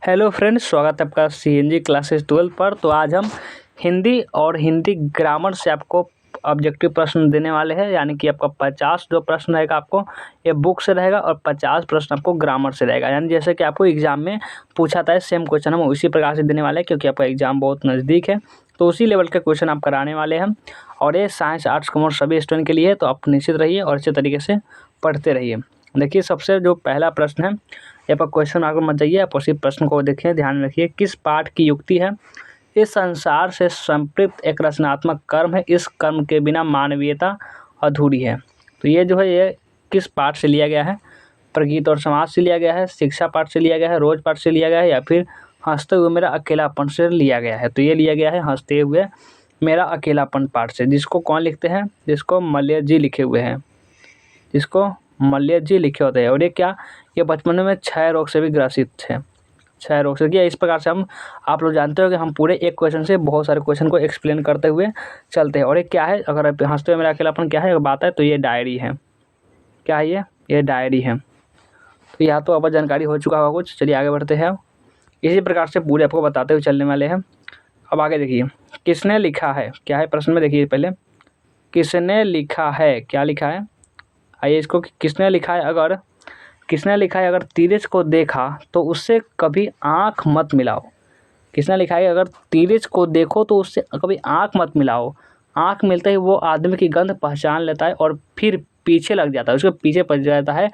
Hello friends, स्वागत है आपका सीएनजी क्लासेस 12 पर। तो आज हम हिंदी और हिंदी ग्रामर से आपको ऑब्जेक्टिव प्रश्न देने वाले हैं, यानी कि आपका 50 जो प्रश्न रहेगा आपको ये बुक से रहेगा और 50 प्रश्न आपको ग्रामर से रहेगा। यानी जैसे कि आपको एग्जाम में पूछा था सेम क्वेश्चन हम उसी प्रकार से देने वाले हैं, क्योंकि आपका एग्जाम बहुत नज़दीक है तो उसी लेवल के क्वेश्चन आप कराने वाले हैं। और ये साइंस, आर्ट्स, कॉमर्स सभी स्टूडेंट के लिए है, तो आप निश्चित रहिए और अच्छे तरीके से पढ़ते रहिए। देखिए, सबसे जो पहला प्रश्न है, यहाँ पर क्वेश्चन मार्क मत जाइए, आप उसी प्रश्न को देखिए, ध्यान में रखिए। किस पाठ की युक्ति है? इस संसार से संपृक्त एक रचनात्मक कर्म है, इस कर्म के बिना मानवीयता अधूरी है। तो ये जो है ये किस पाठ से लिया गया है? प्रगीत और समाज से लिया गया है, शिक्षा पाठ से लिया गया है, रोज पाठ से लिया गया है, या फिर हंसते हुए मेरा अकेलापन से लिया गया है? तो ये लिया गया है हंसते हुए मेरा अकेलापन पाठ से, जिसको कौन लिखते हैं? जिसको मलय जी लिखे हुए हैं, जिसको मलय जी लिखे होते हैं। और ये क्या, ये बचपन में क्षय रोग से भी ग्रसित थे। क्षय रोग से किया। इस प्रकार से हम, आप लोग जानते हो कि हम पूरे एक क्वेश्चन से बहुत सारे क्वेश्चन को एक्सप्लेन करते हुए चलते हैं। और ये क्या है, अगर आप हंसते हुए मेरा अकेलापन क्या है अगर बात है तो ये डायरी है। क्या है ये डायरी है। तो यहाँ तो आपको जानकारी हो चुका होगा कुछ। चलिए आगे बढ़ते हैं। इसी प्रकार से पूरे आपको बताते हुए चलने वाले हैं। अब आगे देखिए, किसने लिखा है? क्या है प्रश्न में, देखिए पहले किसने लिखा है, क्या लिखा है? आइए इसको, किसने लिखा है? अगर किसने लिखा है, अगर तिरछ को देखा तो उससे कभी आँख मत मिलाओ। किसने लिखा है, अगर तिरछ को देखो तो उससे कभी आँख मत मिलाओ। आँख मिलते ही वो आदमी की गंध पहचान लेता है और फिर पीछे लग जाता है, उसके पीछे पड़ जाता है।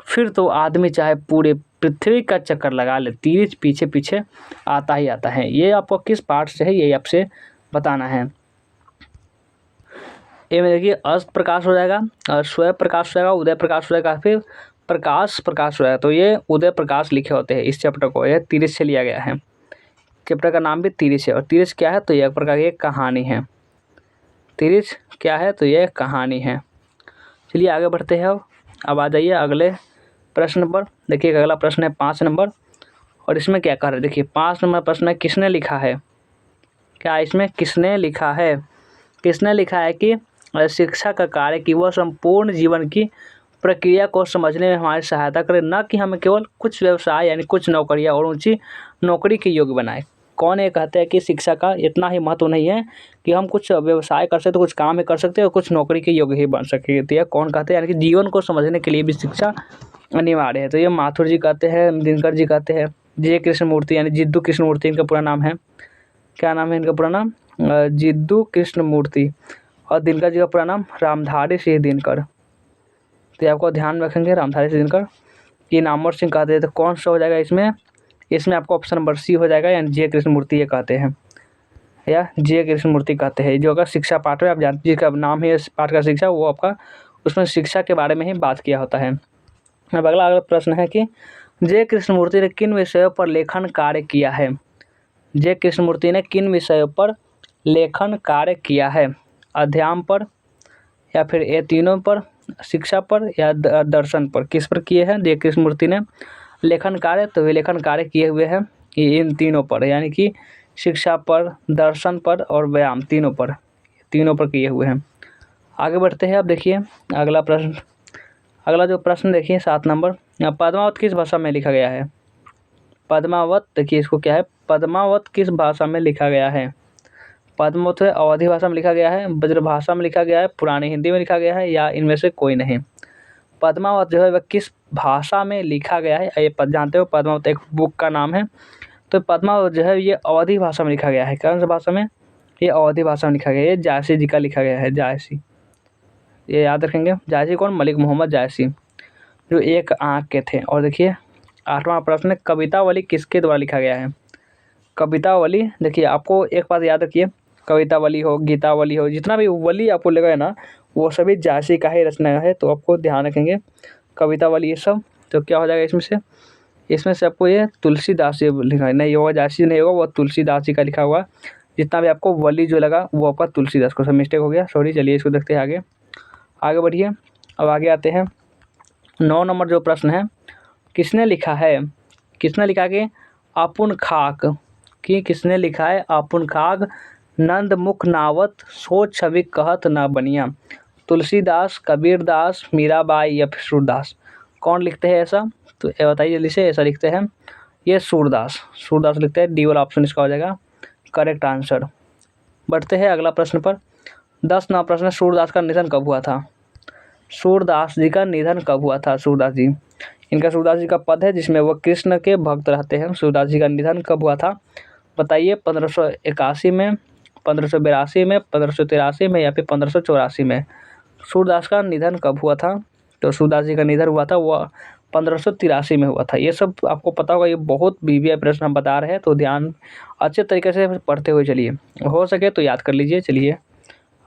फिर तो आदमी चाहे पूरे पृथ्वी का चक्कर लगा ले, तिरछ पीछे पीछे आता ही आता है। ये आपको किस पाठ से है, ये आपसे बताना है। ये में देखिए, अस्त प्रकाश हो जाएगा, स्वयं प्रकाश हो जाएगा, उदय प्रकाश हो जाएगा, फिर प्रकाश प्रकाश हो जाएगा। तो ये उदय प्रकाश लिखे होते हैं इस चैप्टर को। यह तिरछ से लिया गया है। चैप्टर का नाम भी तिरछ है। और तिरछ क्या है, तो यह एक प्रकार की कहानी है। तिरछ क्या है, तो यह कहानी है। चलिए आगे बढ़ते हैं। अब आ जाइए अगले प्रश्न पर। देखिए अगला प्रश्न है 5 नंबर, और इसमें क्या कह रहे हैं? देखिए 5 नंबर प्रश्न है, किसने लिखा है? क्या इसमें किसने लिखा है? किसने लिखा है कि शिक्षा का कार्य कि वह संपूर्ण जीवन की प्रक्रिया को समझने में हमारी सहायता करे, न कि हमें केवल कुछ व्यवसाय यानी कुछ नौकरियां और ऊंची नौकरी के योग्य बनाए। कौन ये कहते हैं कि शिक्षा का इतना ही महत्व नहीं है कि हम कुछ व्यवसाय कर सकते, कुछ काम ही कर सकते और कुछ नौकरी के योग्य ही बन सके? तो यह कौन कहते हैं? यानी कि जीवन को समझने के लिए भी शिक्षा अनिवार्य है। तो ये माथुर जी कहते हैं, दिनकर जी कहते हैं, जे कृष्णमूर्ति यानी जिद्दू कृष्णमूर्ति इनका पूरा नाम है। क्या नाम है इनका पूरा नाम? जिद्दू कृष्णमूर्ति। और दिनकर जी का पूरा नाम रामधारी सिंह दिनकर। तो आपको ध्यान रखेंगे, रामधारी सिंह दिनकर। ये नामवर सिंह कहते हैं। तो कौन सा हो जाएगा इसमें? इसमें आपको ऑप्शन नंबर सी हो जाएगा, यानी जे कृष्णमूर्ति ये कहते हैं, या जे कृष्णमूर्ति कहते हैं। जो अगर शिक्षा पाठ में आप जानते हैं, जिसका नाम है इस पाठ का शिक्षा, वो आपका उसमें शिक्षा के बारे में ही बात किया होता है। अब अगला प्रश्न है कि जे कृष्णमूर्ति ने किन विषयों पर लेखन कार्य किया है? जे कृष्णमूर्ति ने किन विषयों पर लेखन कार्य किया है? अध्यात्म पर, या फिर ये तीनों पर, शिक्षा पर, या दर्शन पर? किस पर किए हैं जे कृष्णमूर्ति ने लेखन कार्य? तो वे लेखन कार्य किए हुए हैं इन तीनों पर, यानी कि शिक्षा पर, दर्शन पर और व्यायाम, तीनों पर किए हुए हैं। आगे बढ़ते हैं। अब देखिए अगला प्रश्न, अगला जो प्रश्न देखिए 7 नंबर, पद्मावत किस भाषा में लिखा गया है? पद्मावत, देखिए इसको क्या है, पद्मावत किस भाषा में लिखा गया है? पद्मावत है अवधी भाषा में लिखा गया है, ब्रजभाषा में लिखा गया है, पुरानी हिंदी में लिखा गया है, या इनमें से कोई नहीं? पद्मावत जो है वह किस भाषा में लिखा गया है? ये जानते हो, पद्मावत एक बुक का नाम है। तो पद्मावत जो है ये अवधी भाषा में लिखा गया है। कौन सी भाषा में? ये अवधी भाषा में लिखा गया है। ये जायसी जी का लिखा गया है, जायसी। ये याद रखेंगे। जायसी कौन? मलिक मोहम्मद जायसी, जो एक आँख के थे। और देखिए 8वां प्रश्न, कवितावली किसके द्वारा लिखा गया है? कवितावली, देखिए आपको एक बात याद रखिए, कवितावली हो, गीतावली हो, जितना भी वली आपको लगा ना, वो सभी जायसी का ही रचना है। तो आपको ध्यान रखेंगे कवितावली ये सब। तो क्या हो जाएगा इसमें से? इसमें से आपको ये तुलसीदास जी लिखा है, नहीं होगा, जायसी नहीं होगा, वो तुलसीदास जी का लिखा हुआ। जितना भी आपको वली जो लगा वो आपका तुलसीदास को, सब मिस्टेक हो गया, सॉरी। चलिए इसको देखते हैं आगे, आगे बढ़िए। अब आगे आते हैं 9 नंबर जो प्रश्न है, किसने लिखा है? किसने लिखा कि आपुन खाक, कि किसने लिखा है? आपुन खाक नंद मुख नावत, सोच छवि कहत न बनिया। तुलसीदास, कबीरदास, मीराबाई या फिर सूरदास? कौन लिखते हैं ऐसा? तो ये बताइए जल्दी से। ऐसा लिखते हैं ये सूरदास, सूरदास लिखते हैं, डी वाला ऑप्शन इसका हो जाएगा करेक्ट आंसर। बढ़ते हैं अगला प्रश्न पर। 10 नंबर प्रश्न, सूरदास का निधन कब हुआ था? सूरदास जी का निधन कब हुआ था? सूरदास जी, इनका सूरदास जी का पद है जिसमें वो कृष्ण के भक्त रहते हैं। सूरदास जी का निधन कब हुआ था बताइए? 1581 में, 1582 में, 1583 में या फिर 1584 में? सूरदास का निधन कब हुआ था? तो सूरदास जी का निधन हुआ था वो 1583 में हुआ था। ये सब आपको पता होगा, ये बहुत बीबीआई प्रश्न हम बता रहे हैं, तो ध्यान अच्छे तरीके से पढ़ते हुए चलिए, हो सके तो याद कर लीजिए। चलिए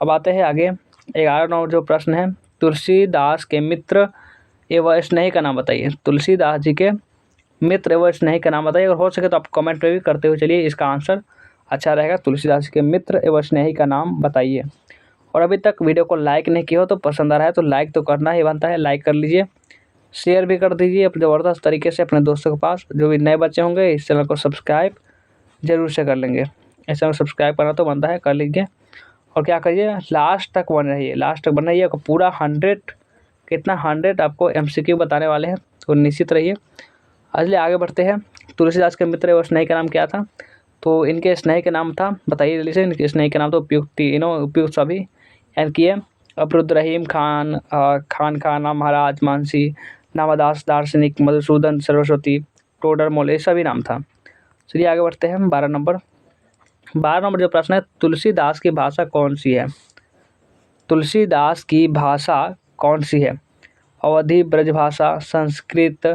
अब आते हैं आगे। 11 नंबर जो प्रश्न है, तुलसीदास के मित्र एवं स्नेही का नाम बताइए। तुलसीदास जी के मित्र एवं स्नेही का नाम बताइए, और हो सके तो आप कमेंट में भी करते हुए चलिए, इसका आंसर अच्छा रहेगा। तुलसीदास जी के मित्र एवं स्नेही का नाम बताइए। और अभी तक वीडियो को लाइक नहीं किया हो तो पसंद आ रहा है तो लाइक तो करना ही बनता है, लाइक कर लीजिए, शेयर भी कर दीजिए अपने ज़बरदस्त तरीके से अपने दोस्तों के पास। जो भी नए बच्चे होंगे इस चैनल को सब्सक्राइब जरूर से कर लेंगे, इस चैनल को सब्सक्राइब करना तो बनता है, कर लीजिए। और क्या करिए, लास्ट तक बन रहिए, लास्ट तक बन रहिए। आपको पूरा 100 कितना 100 आपको MCQ बताने वाले हैं, तो निश्चित रहिए। चलिए आगे बढ़ते हैं। तुलसीदास के मित्र और स्नेही का नाम क्या था? तो इनके स्नेही का नाम था, बताइए जल्दी से। इनके स्नेही का नाम तो उपयुक्त उपयुक्त सभी किए, अफरुद्द रहीम खान, खान खाना, महाराज मानसी, नामदास दार्शनिक, मधुसूदन सरस्वती, टोडर मोल, ये सभी नाम था। चलिए आगे बढ़ते हैं। 12 नंबर, 12 नंबर जो प्रश्न है, तुलसीदास की भाषा कौन सी है? तुलसीदास की भाषा कौन सी है? अवधी, ब्रजभाषा, संस्कृत,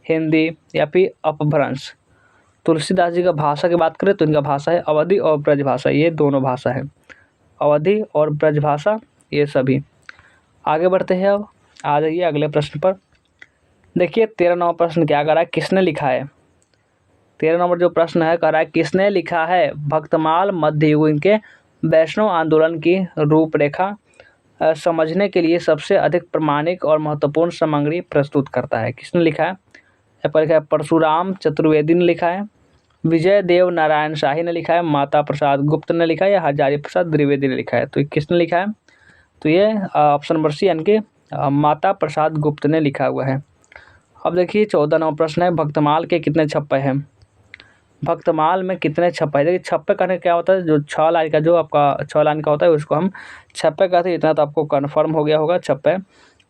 हिंदी या फिर अपभ्रंश? तुलसीदास जी का भाषा की बात करें तो इनका भाषा है अवधी और ब्रजभाषा, ये दोनों भाषा है, अवधी और ब्रजभाषा ये सभी। आगे बढ़ते हैं, अब आ जाइए अगले प्रश्न पर। देखिए 13 नंबर प्रश्न क्या कर रहा है, किसने लिखा है? 13 नंबर जो प्रश्न है कह रहा है किसने लिखा है भक्तमाल मध्ययुगीन के वैष्णव आंदोलन की रूपरेखा समझने के लिए सबसे अधिक प्रामाणिक और महत्वपूर्ण सामग्री प्रस्तुत करता है? किसने लिखा है? यहाँ पर लिखा है परशुराम चतुर्वेदी ने लिखा है, विजय देव नारायण शाही ने लिखा है, माता प्रसाद गुप्त ने लिखा है या हजारी प्रसाद द्विवेदी ने लिखा है? तो किसने लिखा है? तो ये ऑप्शन नंबर सी यानी कि माता प्रसाद गुप्त ने लिखा हुआ है। अब देखिए 14 नंबर प्रश्न है, भक्तमाल के कितने छप्पे हैं? भक्तमाल में कितने छप्पे हैं? देखिए छप्पे कहने क्या होता है, जो 6 लाइन का, जो आपका 6 लाइन का होता है उसको हम छप्पे कहते हैं। इतना तो आपको कन्फर्म हो गया होगा छप्पे।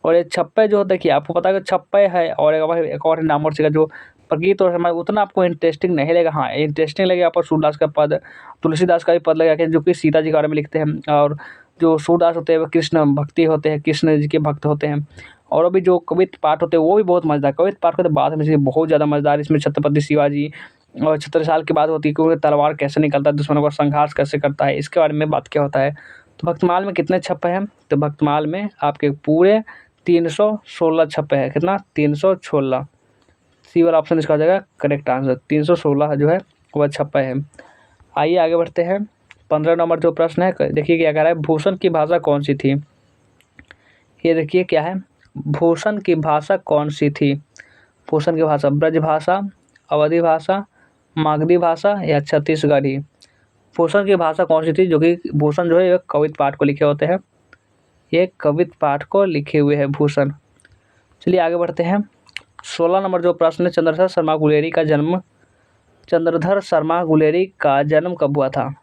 और ये छप्पे जो देखिए आपको पता है कि छप्पे है, और एक और नाम और का जो प्रगीत और समय उतना आपको इंटरेस्टिंग नहीं लगेगा। हाँ इंटरेस्टिंग लगेगा आपको सूरदास का पद, तुलसीदास का भी पद लगेगा जो कि सीता जी के बारे में लिखते हैं। और जो सूरदास होते हैं वो कृष्ण भक्ति होते हैं, कृष्ण जी के भक्त होते हैं। और अभी जो कवित पाठ होते हैं वो भी बहुत मजेदार, कवित पाठ होते बाद में बहुत ज़्यादा मजेदार। इसमें छत्रपति शिवाजी और छत्रसाल की बात होती है, क्योंकि तलवार कैसे निकलता है, दुश्मनों का संघर्ष कैसे करता है, इसके बारे में बात क्या होता है। तो भक्तमाल में कितने छप्पे हैं? तो भक्तमाल में आपके पूरे 316 छप्पे हैं। कितना? 316। सी वाला ऑप्शन इसका हो जाएगा करेक्ट आंसर। 316 जो है वह छप्पे है। आइए आगे बढ़ते हैं। 15 नंबर जो प्रश्न है, देखिए क्या कह रहा है, भूषण की भाषा कौन सी थी? ये देखिए क्या है, भूषण की भाषा कौन सी थी? भूषण की भाषा ब्रज भाषा, अवधी भाषा, मागधी भाषा या छत्तीसगढ़ी? भूषण की भाषा कौन सी थी? जो कि भूषण जो है ये कवित पाठ को लिखे होते हैं, ये कवित पाठ को लिखे हुए हैं भूषण। चलिए आगे बढ़ते हैं। 16 नंबर जो प्रश्न है, चंद्रधर शर्मा गुलेरी का जन्म कब हुआ था?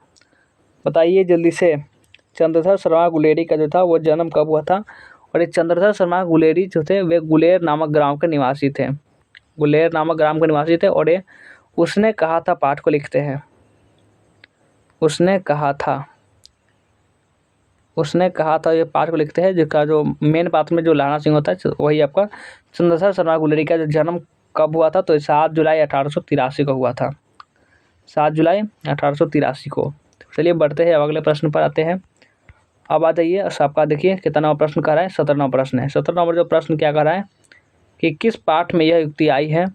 बताइए जल्दी से, चंद्रधर शर्मा गुलेरी का जो था वो जन्म कब हुआ था? और ये चंद्रधर शर्मा गुलेरी जो थे वे गुलेर नामक ग्राम के निवासी थे, गुलेर नामक ग्राम के निवासी थे। और ये उसने कहा था पाठ को लिखते हैं, उसने कहा था ये पाठ को लिखते हैं, जिसका जो मेन पात्र में जो लाना सिंह होता है वही आपका चंद्रधर शर्मा गुलेरी का जो जन्म कब हुआ था? तो 7 जुलाई 1883 को हुआ था, 7 जुलाई 1883 को। चलिए बढ़ते हैं, अब अगले प्रश्न पर आते हैं। अब आ जाइए आपका, देखिए कितना नंबर प्रश्न कर रहा है, 17 नंबर प्रश्न है। 17 नंबर जो प्रश्न क्या कर रहा है कि किस पाठ में यह युक्ति आई है?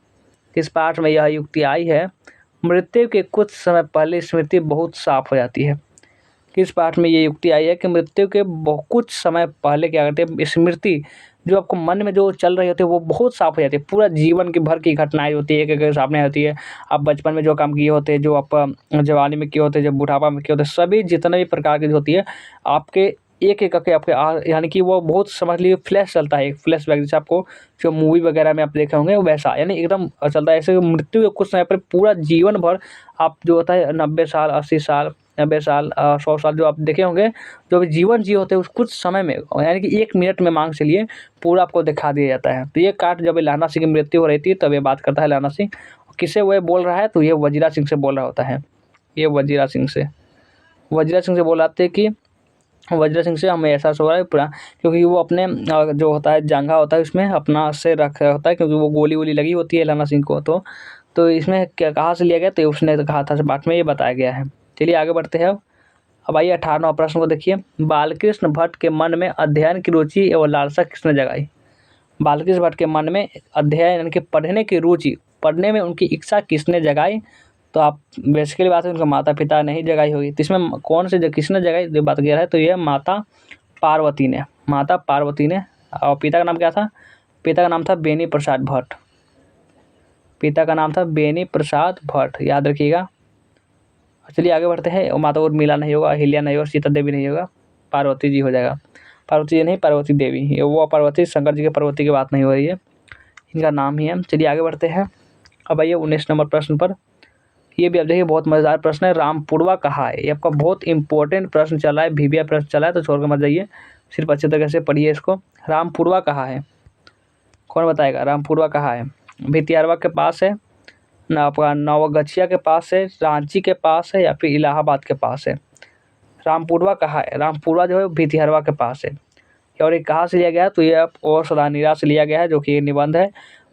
किस पाठ में यह युक्ति आई है, मृत्यु के कुछ समय पहले स्मृति बहुत साफ हो जाती है? किस पाठ में ये युक्ति आई है कि मृत्यु के कुछ समय पहले क्या करते हैं, स्मृति जो आपको मन में जो चल रही होती है वो बहुत साफ हो जाती है। पूरा जीवन की भर की घटनाएं होती है, एक-एक सामने होती है। आप बचपन में जो काम किए होते हैं, जो आप जवानी में किए होते हैं, जब बुढ़ापा में किए होते हैं, सभी जितने भी प्रकार की जो होती है आपके एक एक करके आपके यानी कि वो बहुत समझ लीजिए फ्लैश चलता है, एक फ्लैश बैक, जैसे आपको जो मूवी वगैरह में आप देखे होंगे वैसा, यानी एकदम चलता है ऐसे कि मृत्यु के कुछ समय पर पूरा जीवन भर आप जो होता है 90 साल, 80 साल, 90 साल, 100 साल जो आप देखे होंगे, जो भी जीवन जिए होते हैं उस कुछ समय में, यानी कि 1 मिनट में मान चलिए पूरा आपको दिखा दिया जाता है। तो ये काट जब लहना सिंह की मृत्यु हो रही थी तब ये बात करता है लहना सिंह, किससे वो बोल रहा है, तो ये वजीरा सिंह से बोल रहा होता है। ये वजीरा सिंह से बोलाते हैं कि वज्र सिंह से हमें एहसास हो रहा है पूरा, क्योंकि वो अपने जो होता है जांघा होता है उसमें अपना सिर रखा होता है, क्योंकि वो गोली वोली लगी होती है लहना सिंह को। तो इसमें क्या कहाँ से लिया गया, तो उसने तो कहा था पाठ में ये बताया गया है। चलिए आगे बढ़ते हैं। अब आइए 18वां प्रश्न को देखिए। बालकृष्ण भट्ट के मन में अध्ययन की रुचि एवं लालसा किसने जगाई? बालकृष्ण भट्ट के मन में अध्ययन यानी कि पढ़ने की रुचि, पढ़ने में उनकी इच्छा किसने जगाई? तो आप बेसिकली बात है उनके माता पिता ने ही जगाई होगी। तो इसमें कौन से किसने जगाई जो बात किया है, तो यह माता पार्वती ने, माता पार्वती ने। और पिता का नाम क्या था? पिता का नाम था बेनी प्रसाद भट्ट, पिता का नाम था बेनी प्रसाद भट्ट, याद रखिएगा। चलिए आगे बढ़ते हैं। माता उर्मिला नहीं होगा, अहिल्या नहीं होगा, सीता देवी नहीं होगा, पार्वती जी हो जाएगा। पार्वती जी नहीं, पार्वती देवी, ये वो पार्वती शंकर जी के पार्वती की बात नहीं हो रही है, इनका नाम ही है। चलिए आगे बढ़ते हैं। अब आइए 19 नंबर प्रश्न पर। ये भी आप देखिए बहुत मज़ेदार प्रश्न है। रामपुरवा कहाँ है? ये आपका बहुत इंपॉर्टेंट प्रश्न चला है, वीवीआई प्रश्न चला है, तो छोड़ के मत जाइए, सिर्फ अच्छे तरीके से पढ़िए इसको। रामपुरवा कहाँ है? कौन बताएगा रामपुरवा कहाँ है? भितियारवा के पास है ना, आपका नवगछिया के पास है, रांची के पास है, या फिर इलाहाबाद के पास है? रामपुरवा कहाँ है? रामपुरवा जो है भितियारवा के पास है। और ये कहाँ से लिया गया है? तो ये आप और सदानीरा से लिया गया है, जो कि ये निबंध है,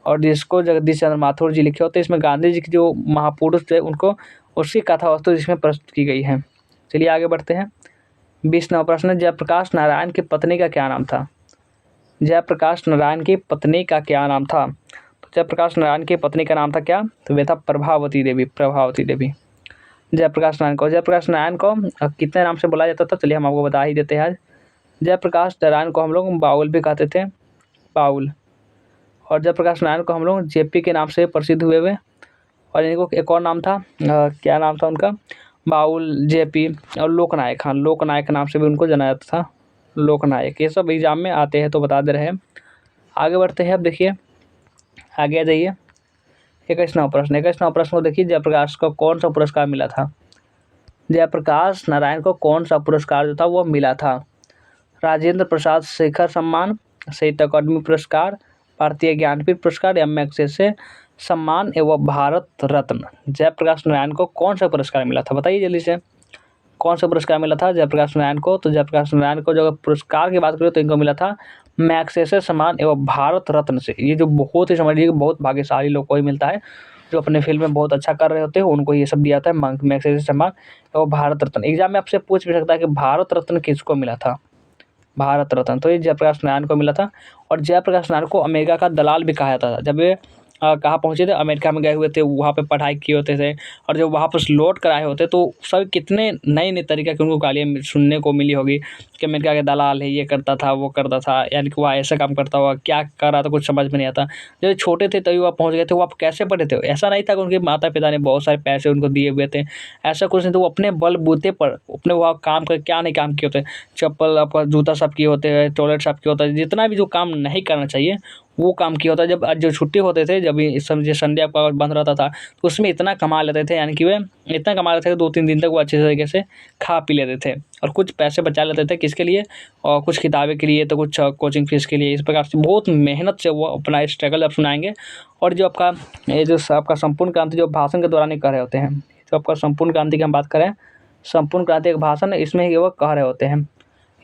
और जिसको जगदीश चंद्र माथुर जी लिखे होते हैं। इसमें गांधी जी की जो महापुरुष थे उनको, उसकी कथा वस्तु इसमें प्रस्तुत की गई है। चलिए आगे बढ़ते हैं। 20 नंबर प्रश्न, जयप्रकाश नारायण की पत्नी का क्या नाम था? जयप्रकाश नारायण की पत्नी का क्या नाम था? तो जयप्रकाश नारायण की पत्नी का नाम था क्या? तो वह था प्रभावती देवी, प्रभावती देवी। जयप्रकाश नारायण को कितने नाम से बुलाया जाता था? चलिए हम आपको बता ही देते हैं आज। जयप्रकाश नारायण को हम लोग बाउल भी कहते थे, बाउल। और जयप्रकाश नारायण को हम लोग जेपी के नाम से प्रसिद्ध हुए। और इनको एक और नाम था, क्या नाम था उनका? बाउल, जेपी और लोकनायक। हाँ, लोकनायक नाम से भी उनको जाना जाता था, लोकनायक। ये सब एग्जाम में आते हैं तो बता दे रहे हैं। आगे बढ़ते हैं। अब देखिए आगे आ जाइए। 21वां प्रश्न को देखिए। जयप्रकाश को कौन सा पुरस्कार मिला था? जयप्रकाश नारायण को कौन सा पुरस्कार जो था वो मिला था? राजेंद्र प्रसाद शेखर सम्मान, साहित्य अकादमी पुरस्कार, भारतीय ज्ञानपीठ पुरस्कार, या मैग्सेसे सम्मान एवं भारत रत्न? जयप्रकाश नारायण को कौन सा पुरस्कार मिला था? बताइए जल्दी से, कौन सा पुरस्कार मिला था जयप्रकाश नारायण को? तो जयप्रकाश नारायण को जो पुरस्कार की बात करें तो इनको मिला था मैग्सेसे सम्मान एवं भारत रत्न से। ये जो बहुत ही समझिए बहुत भाग्यशाली लोग को ही मिलता है, जो अपने फील्ड में बहुत अच्छा कर रहे होते हैं उनको ये सब दिया था, मैग्सेसे सम्मान एवं भारत रत्न। एग्जाम में आपसे पूछ भी सकता है कि भारत रत्न किसको मिला था? भारत रत्न तो ये जयप्रकाश नारायण को मिला था। और जयप्रकाश नारायण को अमेरिका का दलाल भी कहा जाता था। जब ये कहाँ पहुँचे थे? अमेरिका में गए हुए थे, वहाँ पे पढ़ाई किए होते थे, और जब वहाँ पर लौट कर आए होते तो सब कितने नए नए तरीके की उनको गालियाँ सुनने को मिली होगी कि अमेरिका के दलाल है, ये करता था, वो करता था, यानी कि वह ऐसा काम करता हुआ क्या कर रहा था कुछ समझ में नहीं आता। जब छोटे थे तभी वह पहुँच गए थे, वो आप कैसे पढ़े थे? ऐसा नहीं था कि उनके माता पिता ने बहुत सारे पैसे उनको दिए हुए थे, ऐसा कुछ नहीं था। वो अपने बलबूते पर अपने वहाँ काम कर क्या नहीं काम किए होते, चप्पल आपका जूता सब किए होते हैं, टॉयलेट सब किए होता है, जितना भी जो काम नहीं करना चाहिए वो काम किया होता है। जब आज जो छुट्टी होते थे, जब इस समझिए संडे आपका बंद रहता था, तो उसमें इतना कमा लेते थे, यानी कि वे इतना कमा लेते थे कि 2-3 दिन तक वो अच्छे तरीके से खा पी लेते थे, और कुछ पैसे बचा लेते थे किसके लिए? और कुछ किताबें के लिए, तो कुछ कोचिंग फीस के लिए। इस प्रकार से बहुत मेहनत से वो अपना स्ट्रगल अब सुनाएंगे। और जो आपका ये जो आपका संपूर्ण क्रांति जो भाषण के दौरान ही कह रहे होते हैं, जो आपका संपूर्ण क्रांति की हम बात करें, संपूर्ण क्रांति एक भाषण इसमें ही वो कह रहे होते हैं।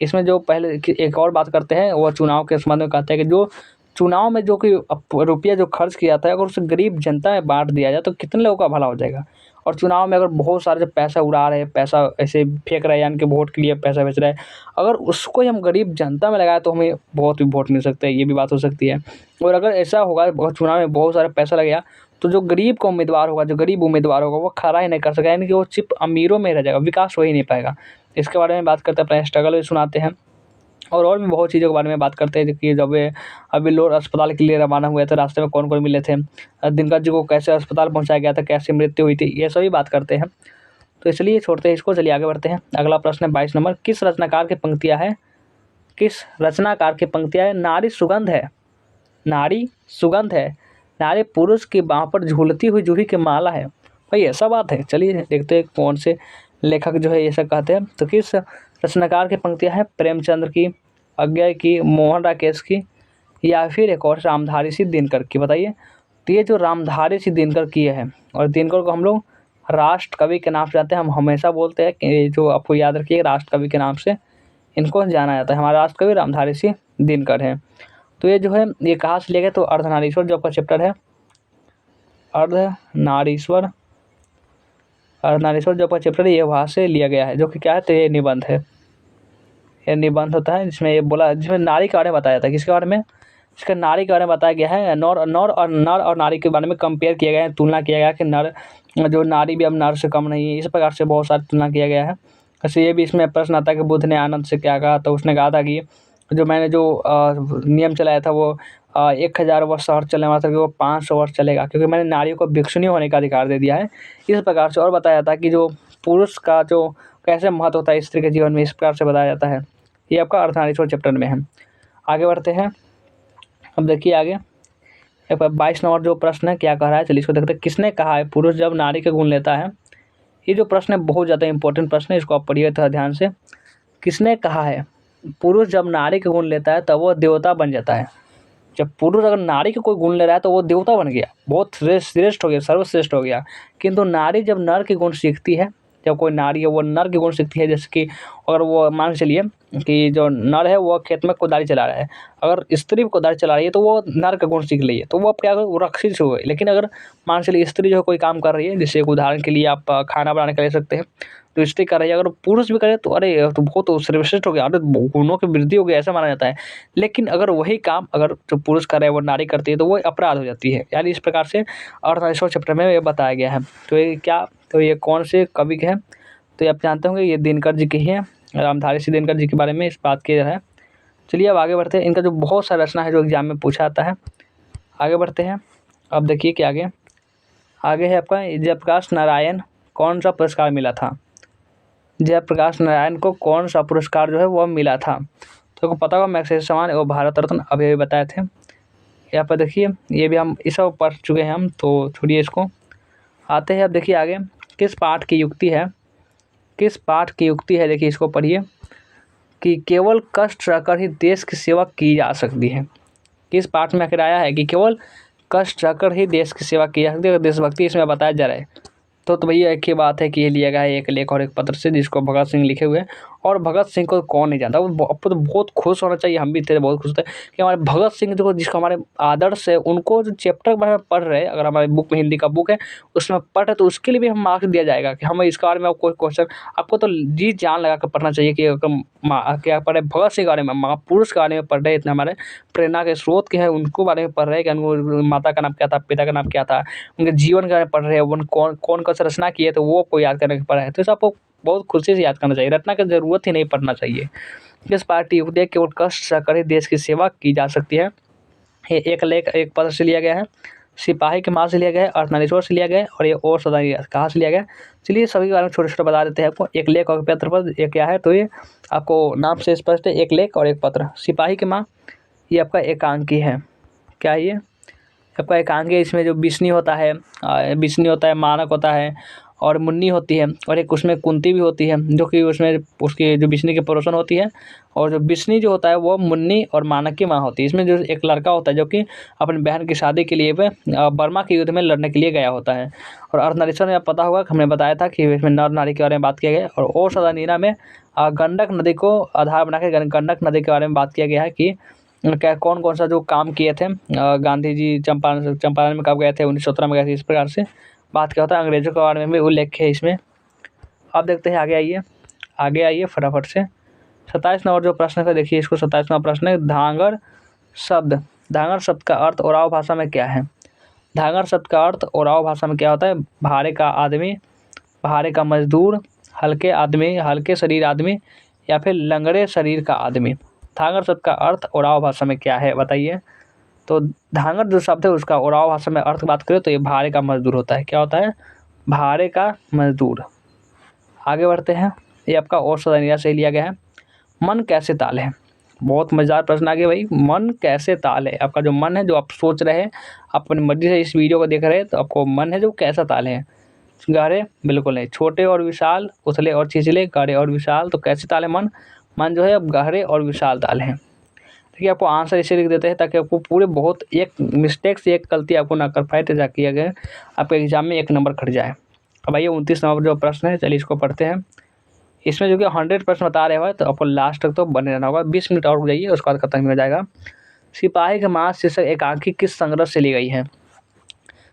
इसमें जो पहले एक और बात करते हैं वो चुनाव के संबंध में कहते हैं कि जो चुनाव में जो कि रुपया जो खर्च किया जाता है, अगर उसे गरीब जनता में बांट दिया जाए तो कितने लोगों का भला हो जाएगा। और चुनाव में अगर बहुत सारे जो पैसा उड़ा रहे हैं, पैसा ऐसे फेंक रहे हैं, यानी कि वोट के लिए पैसा बेच रहे हैं, अगर उसको ही हम गरीब जनता में लगाए तो हमें बहुत भी वोट मिल सकते हैं, ये भी बात हो सकती है। और अगर ऐसा होगा चुनाव में बहुत सारा पैसा लगेगा तो जो गरीब का उम्मीदवार होगा, जो गरीब उम्मीदवार होगा, वो खड़ा ही नहीं कर सकेगा, यानी कि वो सिर्फ अमीरों में रह जाएगा, विकास हो ही नहीं पाएगा। इसके बारे में बात करते हैं, अपना स्ट्रगल भी सुनाते हैं, और भी बहुत चीज़ों के बारे में बात करते हैं कि जब वे अभी लोग अस्पताल के लिए रवाना हुए थे, रास्ते में कौन कौन मिले थे, दिनकर जी को कैसे अस्पताल पहुंचाया गया था, कैसे मृत्यु हुई थी, ये सभी बात करते हैं। तो इसलिए छोड़ते हैं इसको, चलिए आगे बढ़ते हैं। अगला प्रश्न है 22 नंबर, किस रचनाकार की पंक्तियाँ हैं किस रचनाकार की पंक्तियाँ है? नारी सुगंध है, नारी सुगंध है, नारी पुरुष की बाँह पर झूलती हुई जूही की माला है। भाई ऐसा बात है। चलिए देखते हैं कौन से लेखक जो है ये सब कहते हैं। तो किस रचनाकार की पंक्तियाँ हैं? प्रेमचंद्र की, अज्ञय की, मोहन राकेश की, या फिर एक और रामधारी सिंह दिनकर की। बताइए। तो ये जो रामधारी सिंह दिनकर की है, और दिनकर को हम लोग राष्ट्र कवि के नाम से जानते हैं। हम हमेशा बोलते हैं कि जो आपको याद रखिए, राष्ट्र कवि के नाम से इनको जाना जाता है। हमारा राष्ट्र कवि रामधारी सिंह दिनकर है। तो ये जो है ये कहाँ से लिया गया? तो अर्धनारीश्वर जो आपका चैप्टर है, अर्धनारीश्वर, अर्धनारीश्वर जो आपका चैप्टर है ये वहाँ से लिया गया है, जो कि क्या है? तो ये निबंध है। ये निबंध होता है जिसमें ये बोला, जिसमें नारी के बारे में बताया जाता है। किसके बारे में? इसका नारी के बारे में बताया गया है। नर और नारी के बारे में कंपेयर किया गया है, तुलना किया गया है कि नर जो नारी भी अब नर से कम नहीं है। इस प्रकार से बहुत सारी तुलना किया गया है। जैसे ये भी इसमें प्रश्न आता है कि बुद्ध ने आनंद से क्या कहा? तो उसने कहा था कि जो मैंने जो नियम चलाया था वो 1000 वर्ष और चलने वाला था कि वो 500 वर्ष चलेगा, क्योंकि मैंने नारियों को भिक्षुणी होने का अधिकार दे दिया है। इस प्रकार से और बताया जाता है कि जो पुरुष का जो कैसे महत्व होता है स्त्री के जीवन में, इस प्रकार से बताया जाता है। ये आपका अर्धनारीश्वर चैप्टर में है। आगे बढ़ते हैं। अब देखिए आगे 22 नंबर जो प्रश्न है क्या कह रहा है? चलिए इसको देखते हैं। किसने कहा है पुरुष जब नारी का गुण लेता है? ये जो प्रश्न है बहुत ज़्यादा इंपॉर्टेंट प्रश्न है, इसको आप पढ़िए थोड़ा ध्यान से। किसने कहा है पुरुष जब नारी का गुण लेता है तब वो देवता बन जाता है? जब पुरुष अगर नारी का कोई गुण ले रहा है तो वो देवता बन गया, बहुत श्रेष्ठ हो गया, सर्वश्रेष्ठ हो गया। किंतु नारी जब नर के गुण सीखती है, जब कोई नारी है वो नर के गुण सीखती है, जैसे कि अगर वो मान के चलिए कि जो नर है वो खेत में कोदारी चला रहा है, अगर स्त्री कोदारी चला रही है तो वो नर का गुण सीख ली है, तो वो अब क्या वो राक्षस हो गई। लेकिन अगर मान के चलिए स्त्री जो है कोई काम कर रही है, जैसे एक उदाहरण के लिए आप खाना बनाने का ले सकते हैं, तो स्त्री कर रही है, अगर पुरुष भी करे तो अरे तो बहुत श्रेष्ठ हो गया, अरे गुणों की वृद्धि हो गई, ऐसा माना जाता है। लेकिन अगर वही काम अगर जो पुरुष कर रहे हैं वो नारी करती है तो वो अपराध हो जाती है। यानी इस प्रकार से अर्धनारीश्वर चैप्टर में ये बताया गया है। तो ये क्या, तो ये कौन से कवि के हैं? तो ये आप जानते होंगे ये दिनकर जी की है, रामधारी सिंह दिनकर जी के बारे में इस बात की है। चलिए अब आगे बढ़ते हैं। इनका जो बहुत सा रचना है जो एग्जाम में पूछा जाता है। आगे बढ़ते हैं। अब देखिए कि आगे है आपका जयप्रकाश नारायण कौन सा पुरस्कार मिला था? जयप्रकाश नारायण को कौन सा पुरस्कार जो है वो मिला था? तो आपको पता होगा मैग्सेसे सम्मान एवं भारत रत्न अभी बताए थे। यहाँ पर देखिए ये भी हम इस सब पढ़ चुके हैं हम, तो छोड़िए इसको। आते हैं अब देखिए आगे किस पाठ की युक्ति है? किस पाठ की युक्ति है? देखिए इसको पढ़िए कि केवल कष्ट सहकर ही देश की सेवा की जा सकती है। किस पाठ में आखिर आया है कि केवल कष्ट सहकर ही देश की सेवा की जा सकती है? देशभक्ति इसमें बताया जा रहा है। तो भैया एक ही बात है कि ये लिया गया है एक लेख और एक पत्र से, जिसको भगत सिंह लिखे हुए हैं। और भगत सिंह को कौन नहीं जानता? वो आपको तो बहुत खुश होना चाहिए, हम भी तेरे बहुत खुश थे कि हमारे भगत सिंह जो जिसको हमारे आदर्श है, उनको जो चैप्टर के बारे में पढ़ रहे हैं, अगर हमारे बुक में हिंदी का बुक है उसमें पढ़ रहे तो उसके लिए भी हम मार्क्स दिया जाएगा कि हमें इसके बारे में कोई क्वेश्चन। आपको तो जी जान लगा कर पढ़ना चाहिए कि क्या पढ़े भगत सिंह के बारे में, महापुरुष के बारे में पढ़ रहे, इतने हमारे प्रेरणा के स्रोत के हैं उनको बारे में पढ़ रहे हैं कि उनको माता का नाम क्या था, पिता का नाम क्या था, उनके जीवन के बारे में पढ़ रहे हैं, उन कौन कौन सा रचना की है, तो वो आपको याद करने के पड़ा है। तो इसे आपको बहुत खुशी से याद करना चाहिए, रटना की ज़रूरत ही नहीं पढ़ना चाहिए। किस पार्टी युक्ति केवल कष्ट सहकर ही देश की सेवा की जा सकती है? ये एक लेख एक पत्र से लिया गया है, सिपाही के माँ से लिया गया है, अर्धनारीश्वर से लिया गया है, और ये और सदा कहाँ से लिया गया है? चलिए सभी के बारे में छोटे छोटे बता देते हैं आपको। एक लेख और पत्र पर एक क्या है, तो ये आपको नाम से स्पष्ट है, एक लेख और एक पत्र। सिपाही की माँ ये आपका एकांकी है। क्या ये आपका एकांकी है? इसमें जो बिस्नी होता है, मानक होता है, और मुन्नी होती है, और एक उसमें कुंती भी होती है, जो कि उसमें उसकी जो बिस्नी की पड़ोसन होती है, और जो बिस्नी जो होता है वो मुन्नी और मानक की माँ होती है। इसमें जो एक लड़का होता है जो कि अपनी बहन की शादी के लिए बर्मा के युद्ध में लड़ने के लिए गया होता है। और अर्धनारीश्वर में पता होगा हमने बताया था कि इसमें नर नारी के बारे में बात किया गया है। और सदा नीरा में गंडक नदी को आधार बना के गंडक नदी के बारे में बात किया गया है कि क्या कौन सा जो काम किए थे गांधी जी चंपारण में कब गए थे, 1917 में गए थे। इस प्रकार से बात क्या होता है, अंग्रेजों के बारे में भी उल्लेख है इसमें। अब देखते हैं आगे आइए फटाफट से। 27 नंबर जो प्रश्न है देखिए इसको। 27 नंबर प्रश्न है धांगर शब्द का अर्थ ओराव भाषा में क्या है? धांगर शब्द का अर्थ ओराव भाषा में क्या होता है? भारे का आदमी, भारे का मजदूर, हल्के आदमी, हल्के शरीर आदमी, या फिर लंगड़े शरीर का आदमी। धांगर शब्द का अर्थ ओराव भाषा में क्या है बताइए? तो धांगर जो शब्द है उसका ओराव भाषा में अर्थ बात करें तो ये भारे का मजदूर होता है। क्या होता है? भारे का मजदूर। आगे बढ़ते हैं। ये आपका और सदनिया से लिया गया है। मन कैसे ताल है? बहुत मज़ेदार प्रश्न आ गया भाई। मन कैसे ताल है? आपका जो मन है, जो आप सोच रहे हैं, आप अपनी मर्जी से इस वीडियो को देख रहे हैं, तो आपको मन है जो कैसा ताल है? गहरे? बिल्कुल नहीं। छोटे और विशाल, उथले और छिछले, गहरे और विशाल, तो कैसे ताल है मन? मन जो है अब गहरे और विशाल ताल है। देखिए आपको आंसर इसे लिख देते हैं ताकि आपको पूरे बहुत एक मिस्टेक से एक गलती आपको ना कर पाए, तो जाके अगर आपके एग्जाम में 1 नंबर कट जाए। अब आइए 29 नंबर जो प्रश्न है, चलिए इसको पढ़ते हैं। इसमें जो कि 100 प्रश्न बता रहे हो, तो आपको लास्ट तक तो बने रहना होगा। 20 मिनट और रुक जाइए, उसके बाद खत्म हो जाएगा। सिपाही के माँ शीर्षक एकांकी किस संग्रह से ली गई है?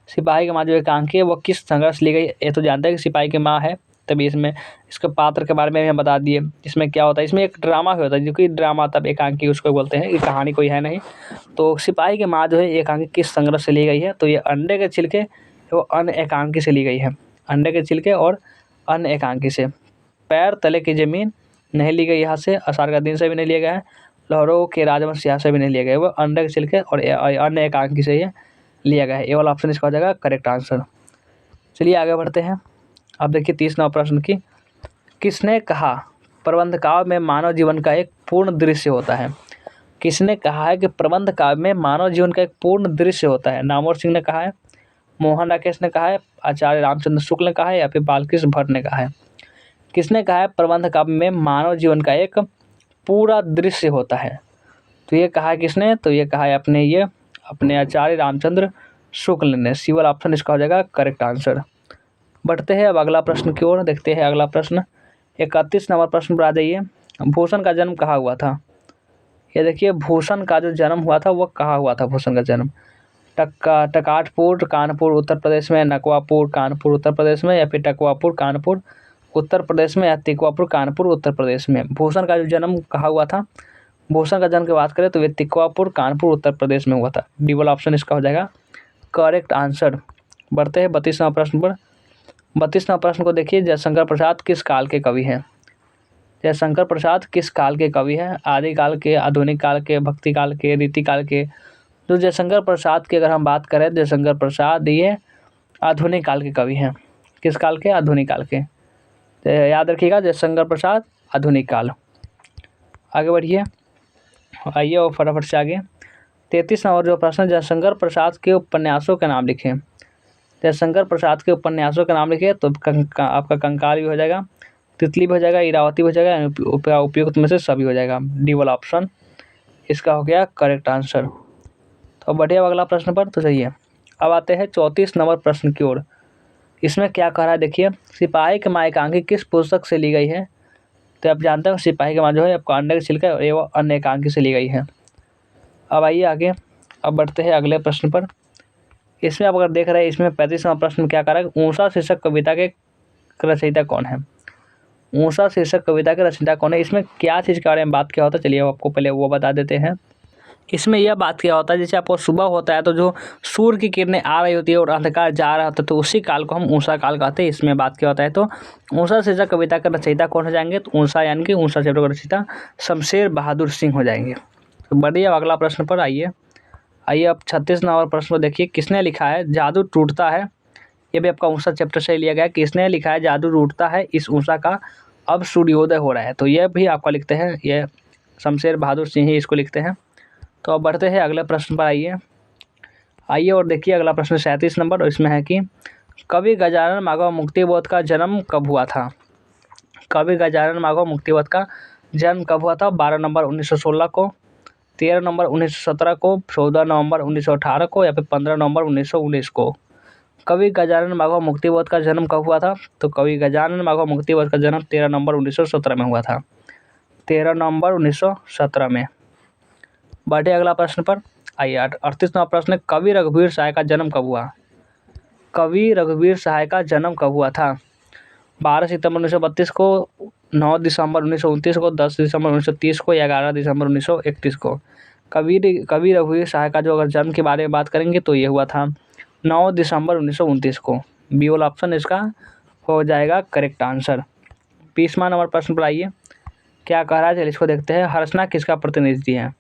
सिपाही की माँ जो एकांकी है वो किस संघर्ष से ली गई? ये तो जानते हैं कि सिपाही की माँ है, तभी इसमें इसके पात्र के बारे में भी हम बता दिए। इसमें क्या होता है, इसमें एक ड्रामा भी होता है, जो कि ड्रामा तब एकांकी उसको बोलते हैं, ये कहानी कोई है नहीं। तो सिपाही की माँ जो है एकांकी किस संघर्ष से ली गई है? तो ये अंडे के छिलके वो अन्य एकांकी से ली गई है। अंडे के छिलके और अन्य एकांकी से। पैर तले की ज़मीन नहीं ली गई यहाँ से, आषाढ़ का दिन से भी नहीं लिया गया है, लहरों के राजवंश यहाँ से भी नहीं लिया गया है, वो अंडे के छिलके और अन्य एकांकी से ये लिया गया है। ये वाला ऑप्शन इसका हो जाएगा करेक्ट आंसर। चलिए आगे बढ़ते हैं। अब देखिए 30 नंबर प्रश्न की। किसने कहा प्रबंध काव्य में मानव जीवन का एक पूर्ण दृश्य होता है? किसने कहा है कि प्रबंध काव्य में मानव जीवन का एक पूर्ण दृश्य होता है? नामवर सिंह ने कहा है, मोहन राकेश ने कहा है, आचार्य रामचंद्र शुक्ल ने कहा है, या फिर बालकृष्ण भट्ट ने कहा है? किसने कहा है प्रबंध काव्य में मानव जीवन का एक पूरा दृश्य होता है? तो ये कहा है किसने? तो ये कहा है अपने आचार्य रामचंद्र शुक्ल ने। सी वाला ऑप्शन इसका हो जाएगा करेक्ट आंसर। बढ़ते हैं अब अगला प्रश्न की ओर, देखते हैं अगला प्रश्न। 31 नंबर प्रश्न पर आ जाइए। भूषण का जन्म कहाँ हुआ था? ये देखिए भूषण का जो जन्म हुआ था वो कहाँ हुआ था? भूषण का जन्म टकाटपुर कानपुर उत्तर प्रदेश में, नकवापुर कानपुर उत्तर प्रदेश में, या फिर टकवापुर कानपुर उत्तर प्रदेश में, या तिकवापुर कानपुर उत्तर प्रदेश में? भूषण का जो जन्म कहाँ हुआ था? भूषण का जन्म की बात करें तो ये तिकवापुर कानपुर उत्तर प्रदेश में हुआ था। डी वाला ऑप्शन इसका हो जाएगा करेक्ट आंसर। बढ़ते हैं 32वां प्रश्न पर। 32वां प्रश्न को देखिए। जयशंकर प्रसाद किस काल के कवि हैं? जयशंकर प्रसाद किस काल के कवि हैं? आदिकाल के, आधुनिक काल के, भक्ति काल के, रीति काल के? जो जयशंकर प्रसाद की अगर हम बात करें, जयशंकर प्रसाद ये आधुनिक काल के कवि हैं। किस काल के? आधुनिक काल के। तो याद रखिएगा जयशंकर प्रसाद आधुनिक काल। आगे बढ़िए, आइए और फटाफट से आगे। 33 नंबर जो प्रश्न, जयशंकर प्रसाद के उपन्यासों के नाम लिखें। जयशंकर प्रसाद के उपन्यासों के नाम लिखिए, तो आपका कंकाल भी हो जाएगा, तितली भी हो जाएगा, इरावती भी हो जाएगा, उपयुक्त में से सभी हो जाएगा। डी वाला ऑप्शन इसका हो गया करेक्ट आंसर। तो बढ़िया अगला प्रश्न पर। तो चलिए अब आते हैं 34 नंबर प्रश्न की ओर। इसमें क्या कह रहा है देखिए। सिपाही की माँ एकांकी किस पुस्तक से ली गई है? तो आप जानते हो सिपाही की माँ जो है आपको अंडे के छिलके एवं अन्य एकांकी से ली गई है। अब आइए आगे, अब बढ़ते हैं अगले प्रश्न पर। इसमें आप अगर देख रहे हैं, इसमें 35वां प्रश्न क्या कर रहा है, ऊषा शीर्षक कविता के रचयिता कौन है? ऊषा शीर्षक कविता के रचयिता कौन है? इसमें क्या चीज़ के बारे में बात किया होता है, चलिए आपको पहले वो बता देते हैं। इसमें यह बात किया होता है, जैसे आपको सुबह होता है तो जो सूर्य की किरणें आ रही होती है और अंधकार जा रहा होता है, तो उसी काल को हम ऊषा काल कहते हैं। इसमें बात किया होता है। तो ऊषा शीर्षक कविता का रचयिता कौन हो जाएंगे? तो ऊषा यानी कि ऊषा चैप्टर का रचयिता शमशेर बहादुर सिंह हो जाएंगे। तो बढ़िया अगला प्रश्न पर आइए। अब 36 नंबर प्रश्न को देखिए। किसने लिखा है जादू टूटता है? ये भी आपका ऊषा चैप्टर से लिया गया है। किसने लिखा है जादू टूटता है, इस ऊषा का अब सूर्योदय हो रहा है? तो यह भी आपका लिखते हैं, ये शमशेर बहादुर सिंह ही इसको लिखते हैं। तो अब बढ़ते हैं अगले प्रश्न पर। आइए और देखिए अगला प्रश्न 37 नंबर, और इसमें है कि कवि गजानन माधव मुक्तिबोध का जन्म कब हुआ था? कवि गजानन माधव मुक्तिबोध का जन्म कब हुआ था? 12 नवंबर 1916 को, 13 नवंबर 1917 को, 14 नवंबर 1918 को, या फिर 15 नवंबर 1919 को? कवि गजानन माधव मुक्तिबोध का जन्म कब हुआ था? तो कवि गजानन माधव मुक्तिबोध का जन्म 13 नवंबर 1917 में हुआ था। 13 नवंबर 1917 में। बढ़े अगला प्रश्न पर। आइए 38वां प्रश्न, कवि रघुवीर सहाय का जन्म कब हुआ? कवि रघुवीर सहाय का जन्म कब हुआ था? 12 सितंबर 1932 को, 9 दिसंबर 1929 को, 10 दिसंबर 1930 को, या 11 दिसंबर 1931 को? कवि रघुवीर सहाय का जो अगर जन्म के बारे में बात करेंगे तो ये हुआ था 9 दिसंबर 1929 को। बी वाला ऑप्शन इसका हो जाएगा करेक्ट आंसर। 20वां नंबर प्रश्न पर आइए। क्या कह रहा है, चलिए इसको देखते हैं। हर्षना किसका प्रतिनिधि है?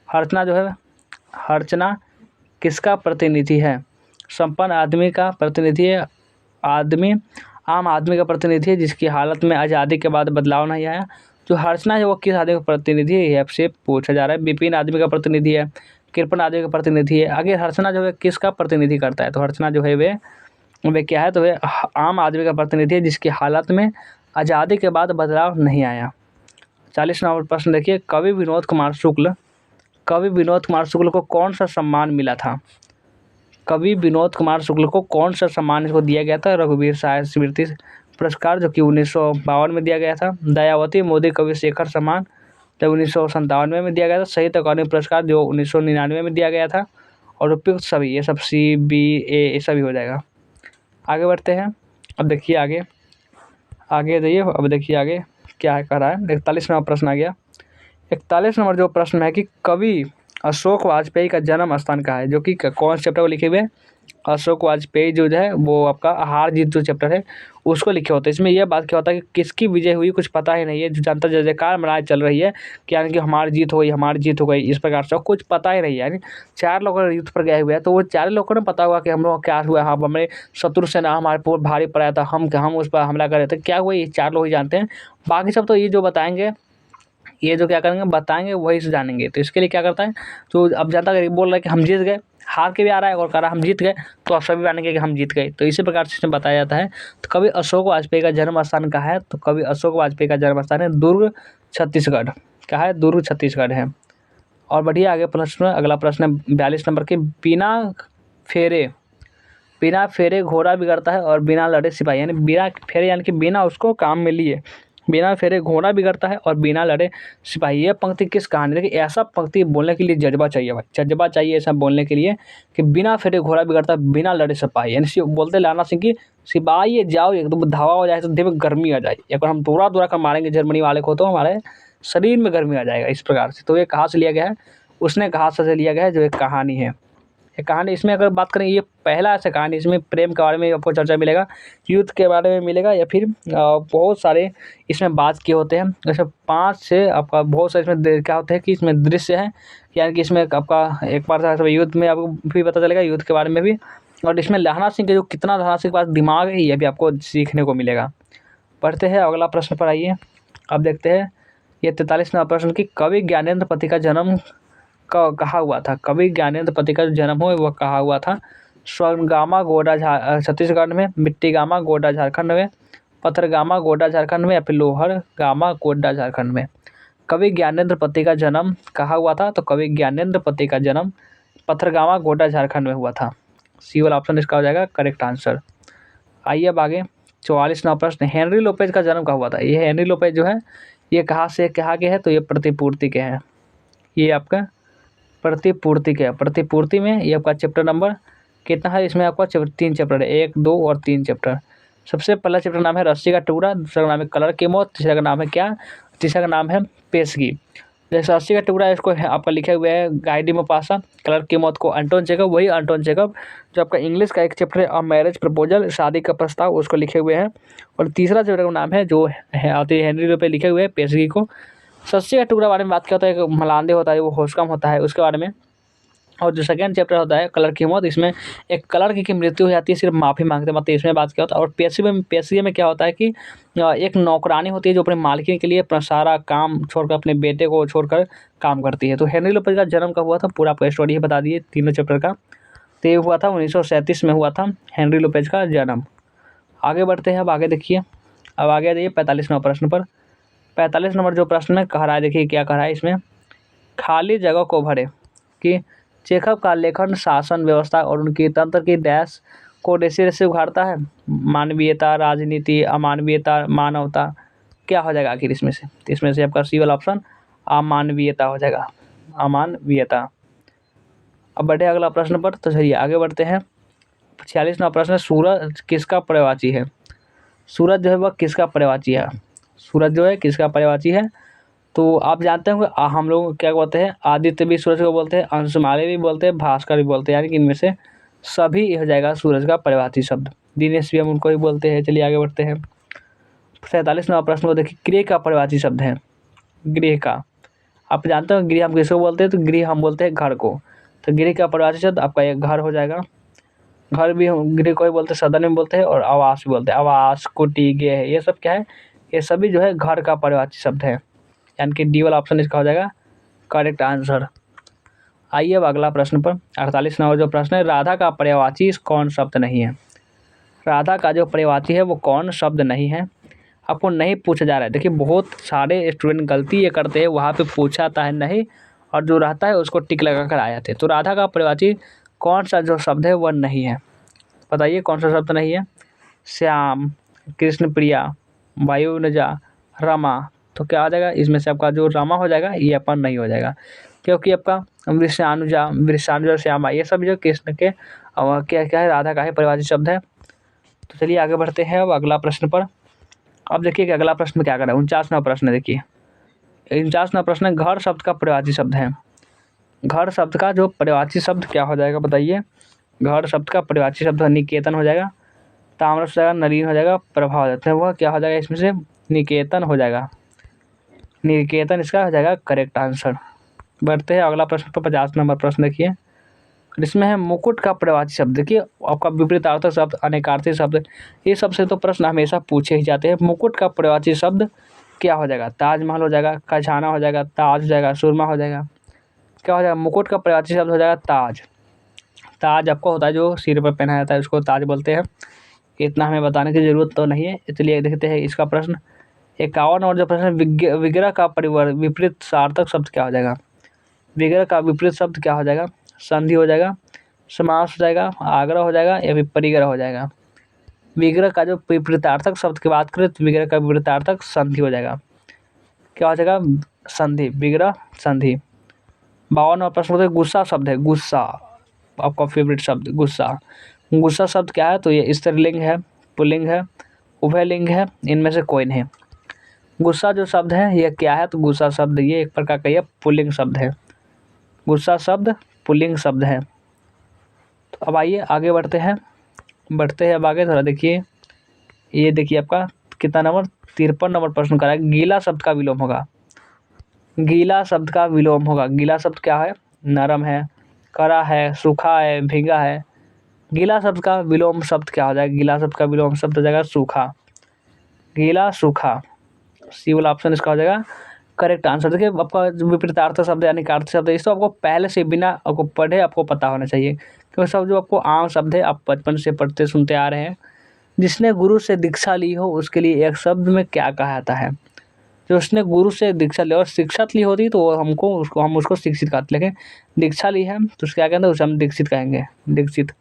अर्चना किसका प्रतिनिधि है? संपन्न आदमी का प्रतिनिधि है। आम आदमी का प्रतिनिधि है जिसकी हालत में आज़ादी के बाद बदलाव नहीं आया। जो अर्चना है वो किस आदमी का प्रतिनिधि है, ये आपसे पूछा जा रहा है। विपिन आदमी का प्रतिनिधि है, कृपण आदमी का प्रतिनिधि है। आगे अर्चना जो है किसका प्रतिनिधि करता है, तो अर्चना जो है वे क्या है, तो वे आम आदमी का प्रतिनिधि है जिसकी हालत में आज़ादी के बाद बदलाव नहीं आया। 40 नंबर प्रश्न देखिए, कवि विनोद कुमार शुक्ल को कौन सा सम्मान मिला था? कवि विनोद कुमार शुक्ल को कौन सा सम्मान इसको दिया गया था? रघुवीर साहित्य स्मृति पुरस्कार, जो कि 1952 में दिया गया था। दयावती मोदी कवि शेखर सम्मान, जो 1997 में दिया गया था। साहित्य अकादमी पुरस्कार, जो 1999 में दिया गया था। और उपयुक्त सभी, ये सब CBA सभी हो जाएगा। आगे बढ़ते हैं। अब देखिए आगे जाइए। अब देखिए आगे क्या कह रहा है। 41 नंबर प्रश्न आ गया। 41 नंबर जो प्रश्न है कि कवि अशोक वाजपेयी का जन्म स्थान कहाँ है, जो कि कौन चैप्टर को लिखे हुए हैं? अशोक वाजपेयी जो है वो आपका हार जीत जो चैप्टर है उसको लिखे होते हैं। इसमें यह बात क्या होता है कि किसकी विजय हुई कुछ पता ही नहीं है, जो जनता जय जयकार मनाई चल रही है कि यानी कि हमारी जीत हो गई, इस प्रकार से कुछ पता ही नहीं है। यानी 4 लोग युद्ध पर गए हुए हैं, तो वो 4 लोगों को पता होगा कि हम लोग क्या हुआ, हाँ हमें शत्रु सेना हमारे पर भारी पड़ा था, हम उस पर हमला कर रहे थे, क्या हुआ ये 4 लोग ही जानते हैं। बाकी सब तो ये जो बताएंगे, ये जो क्या करेंगे बताएंगे वही से जानेंगे। तो इसके लिए क्या करता है, तो अब जनता अगर बोल रहा है कि हम जीत गए, हार के भी आ रहा है और कह रहा है हम जीत गए, तो आप सभी मानेंगे कि हम जीत गए। तो इसी प्रकार से इसमें बताया जाता है। तो कवि अशोक वाजपेयी का जन्म स्थान कहाँ है, तो कवि अशोक वाजपेयी का जन्म स्थान है दुर्ग छत्तीसगढ़। कहाँ है, दुर्ग छत्तीसगढ़ है। और बढ़िए आगे प्रश्न, अगला प्रश्न है 42 नंबर के, बिना फेरे घोड़ा बिगड़ता है और बिना लड़े सिपाही, यानी बिना फेरे यानी कि बिना उसको काम में लिए, बिना फेरे घोड़ा बिगड़ता है और बिना लड़े सिपाही। ये पंक्ति किस कहानी, देखिए ऐसा पंक्ति बोलने के लिए जज्बा चाहिए भाई, जज्बा चाहिए ऐसा बोलने के लिए कि बिना फेरे घोड़ा बिगड़ता है बिना लड़े सिपाही। यानी बोलते लाना सिंह की सिपाही जाओ एकदम धावा हो जाए तो देह में गर्मी आ जाए, एक बार हम दौड़ा दौड़ा कर मारेंगे जर्मनी वाले को तो हमारे शरीर में गर्मी आ जाएगा, इस प्रकार से। तो ये कहाँ से लिया गया है, उसने कहा से लिया गया है, जो एक कहानी है। ये कहानी, इसमें अगर बात करें ये पहला ऐसा कहानी, इसमें प्रेम के बारे में आपको चर्चा मिलेगा, युद्ध के बारे में मिलेगा, या फिर बहुत सारे इसमें बात किए होते हैं। जैसे 5 से आपका बहुत सारे इसमें क्या होता है कि इसमें दृश्य है, यानी कि इसमें आपका एक बार युद्ध में आपको भी पता चलेगा, युद्ध के बारे में भी। और इसमें लहना सिंह के जो कितना लहना सिंह के पास दिमाग है ये भी आपको सीखने को मिलेगा। पढ़ते हैं अगला प्रश्न पर आइए। अब देखते हैं ये 43वां प्रश्न की, कवि ज्ञानेंद्र पति का जन्म कहाँ हुआ था? कवि ज्ञानेंद्र पति का जन्म हो वह कहाँ हुआ था? स्वर्णगामा गोडा छत्तीसगढ़ में, मिट्टीगामा गोडा झारखंड में, पथरगामा गोडा झारखंड में, या फिर लोहरगामा गोडा झारखंड में। कवि ज्ञानेंद्र पति का जन्म कहाँ हुआ था? तो कवि ज्ञानेंद्र पति का जन्म पथरगामा गोडा झारखंड में हुआ था। सी वाला ऑप्शन इसका हो जाएगा करेक्ट आंसर। आइए अब आगे 44वां प्रश्न, हेनरी लोपेज का जन्म कहाँ हुआ था? ये हेनरी लोपेज जो है ये कहाँ से कहाँ के हैं? तो ये प्रतिपूर्ति के हैं। ये आपका प्रतिपूर्ति के, प्रतिपूर्ति में ये आपका चैप्टर नंबर कितना है? इसमें आपका 3 चैप्टर है, 1, 2 और 3 चैप्टर। सबसे पहला चैप्टर नाम है रस्सी का टुकड़ा, दूसरा का नाम है कलर की मौत, तीसरा का नाम है क्या? तीसरा का नाम है पेशगी। जैसे रस्सी का टुकड़ा इसको आपका लिखे हुए है गाय डी मोपासा, कलर की मौत को एंटोन चेकअप, वही एंटोन चेकअप जो आपका इंग्लिश का एक चैप्टर है अ मैरिज प्रपोजल, शादी का प्रस्ताव, उसको लिखे हुए हैं। और तीसरा चैप्टर का नाम है जो आती हेनरी पे लिखे हुए हैं पेशगी को। रस्सी का टुकड़ा बारे में बात किया होता है, एक मलांदे होता है वो होशकम होता है उसके बारे में। और जो सेकंड चैप्टर होता है कलर की मौत, इसमें एक कलर की मृत्यु हो जाती है, सिर्फ माफ़ी मांगते मतलब इसमें बात क्या होता है। और पेशगी में क्या होता है कि एक नौकरानी होती है जो अपने मालकिन के लिए अपना सारा काम छोड़कर अपने बेटे को छोड़कर काम करती है। तो हेनरी लोपेज का जन्म कब हुआ था, पूरा आपको स्टोरी ही बता दिए तीनों चैप्टर का। तो ये हुआ था 1937 में हुआ था हेनरी लोपेज का जन्म। आगे बढ़ते हैं। अब आगे देखिए, अब आगे जाइए 45वां प्रश्न पर। 45 नंबर जो प्रश्न है कह रहा है, देखिए क्या कह रहा है इसमें, खाली जगह को भरे कि चेखव का लेखन शासन व्यवस्था और उनकी तंत्र की डैश को रेसे उघाड़ता है, मानवीयता, राजनीति, अमानवीयता, मानवता, क्या हो जाएगा आखिर इसमें से? तो इसमें से आपका सी वाला ऑप्शन अमानवीयता हो जाएगा, अमानवीयता। अब बढ़े अगला प्रश्न पर, तो चलिए आगे बढ़ते हैं। 46वां प्रश्न, सूरज किसका पर्यायवाची है? सूरज जो है वह किसका पर्यायवाची है? सूरज जो है किसका पर्यायवाची है? तो आप जानते होंगे हम लोग क्या बोलते हैं, आदित्य भी सूरज को बोलते हैं, अंशुमाली भी बोलते हैं, भास्कर भी बोलते हैं, यानी कि इनमें से सभी हो जाएगा सूरज का पर्यायवाची शब्द। दिनेश भी हम उनको ही बोलते हैं। चलिए आगे बढ़ते हैं। 47वां प्रश्न को देखिए, गृह का पर्यायवाची शब्द है, गृह का। आप जानते हो गृह हम किसको बोलते हैं? तो गृह हम बोलते हैं घर को। तो गृह का पर्यायवाची शब्द आपका एक घर हो जाएगा। घर भी हम गृह को ही बोलते हैं, सदन में बोलते हैं, और आवास भी बोलते हैं, आवास, कुटी, गेह, ये सब क्या है? ये सभी जो है घर का पर्यायवाची शब्द है। यानी कि डी वाला ऑप्शन इसका हो जाएगा करेक्ट आंसर। आइए अब अगला प्रश्न पर 48 नंबर जो प्रश्न है, राधा का पर्यायवाची कौन शब्द नहीं है। राधा का जो पर्यायवाची है वो कौन शब्द नहीं है, आपको नहीं पूछा जा रहा है। देखिए बहुत सारे स्टूडेंट गलती ये करते हैं, वहाँ पे पूछा जाता है नहीं और जो रहता है उसको टिक लगा कर आ जाते हैं। तो राधा का पर्यायवाची कौन सा जो शब्द है वह नहीं है, बताइए कौन सा शब्द नहीं है। श्याम, कृष्ण प्रिया, वायुनजा, रमा। तो क्या हो जाएगा इसमें से, आपका जो रमा हो जाएगा ये अपन नहीं हो जाएगा, क्योंकि आपका वृषानुजा श्यामा ये सब जो कृष्ण के क्या क्या है, राधा का है पर्यायवाची शब्द है। तो चलिए आगे बढ़ते हैं अब अगला प्रश्न पर। अब देखिए कि अगला प्रश्न में क्या कर रहा है, 49वां प्रश्न है। देखिए 49वां प्रश्न है, घर शब्द का पर्यायवाची शब्द है। घर शब्द का जो पर्यायवाची शब्द क्या हो जाएगा बताइए। घर शब्द का पर्यायवाची शब्द निकेतन हो जाएगा, ताम्रस हो जाएगा, नलिन हो जाएगा, प्रभा हो जाता है, वह क्या हो जाएगा इसमें से निकेतन हो जाएगा। निकेतन इसका हो जाएगा करेक्ट आंसर। बढ़ते हैं अगला प्रश्न पर 50 नंबर प्रश्न देखिए, इसमें है मुकुट का पर्यायवाची शब्द। देखिए आपका विपरीतार्थक शब्द, अनेकार्थी शब्द, ये सबसे तो प्रश्न हमेशा पूछे ही जाते हैं। मुकुट का पर्यायवाची शब्द क्या हो जाएगा, ताजमहल हो जाएगा, खजाना हो जाएगा, ताज हो जाएगा, सुरमा हो जाएगा। क्या हो जाएगा, मुकुट का पर्यायवाची शब्द हो जाएगा ताज। ताज आपको होता है जो सिर पर पहनाया जाता है उसको ताज बोलते हैं, इतना हमें बताने की जरूरत तो नहीं है। इसलिए देखते हैं इसका प्रश्न 51 और जो प्रश्न विग्रह का विपरीत सार्थक शब्द क्या हो जाएगा। विग्रह का विपरीत शब्द क्या हो जाएगा, संधि हो जाएगा, समास हो जाएगा, आग्रह हो जाएगा या फिर परिग्रह हो जाएगा। विग्रह का जो विपरीतार्थक शब्द की बात करें तो विग्रह का विपरीतार्थक संधि हो जाएगा। क्या हो जाएगा, संधि, विग्रह संधि। 52 और प्रश्न होते गुस्सा शब्द है, गुस्सा आपका फेवरेट शब्द गुस्सा। गुस्सा शब्द क्या है, तो ये स्त्रीलिंग है, पुल्लिंग है, उभयलिंग है, इनमें से कोई नहीं। गुस्सा जो शब्द है ये क्या है, तो गुस्सा शब्द ये एक प्रकार का ये पुल्लिंग शब्द है। गुस्सा शब्द पुल्लिंग शब्द है। तो अब आइए आगे बढ़ते हैं अब आगे थोड़ा देखिए। ये देखिए आपका कितना नंबर 53 नंबर प्रश्न करा है, गीला शब्द का विलोम होगा। गीला शब्द का विलोम होगा। गीला शब्द क्या है, नरम है, कड़ा है, सूखा है, भीगा है। गीला शब्द का विलोम शब्द क्या हो जाएगा, गीला शब्द का विलोम शब्द हो जाएगा सूखा। गीला सूखा, सी वाला ऑप्शन इसका हो जाएगा करेक्ट आंसर। देखिए आपका जो विपरीतार्थ शब्द यानी कार्थ शब्द है इसको आपको पहले से बिना आपको पढ़े आपको पता होना चाहिए, क्योंकि सब जो आपको आम शब्द है आप बचपन से पढ़ते सुनते आ रहे हैं। जिसने गुरु से दीक्षा ली हो उसके लिए एक शब्द में क्या कहा जाता है। जो उसने गुरु से दीक्षा ली और शिक्षा ली होती तो हम उसको शिक्षित कहते, लेकिन दीक्षा ली है तो उसको क्या कहते हैं, उसे हम दीक्षित कहेंगे, दीक्षित।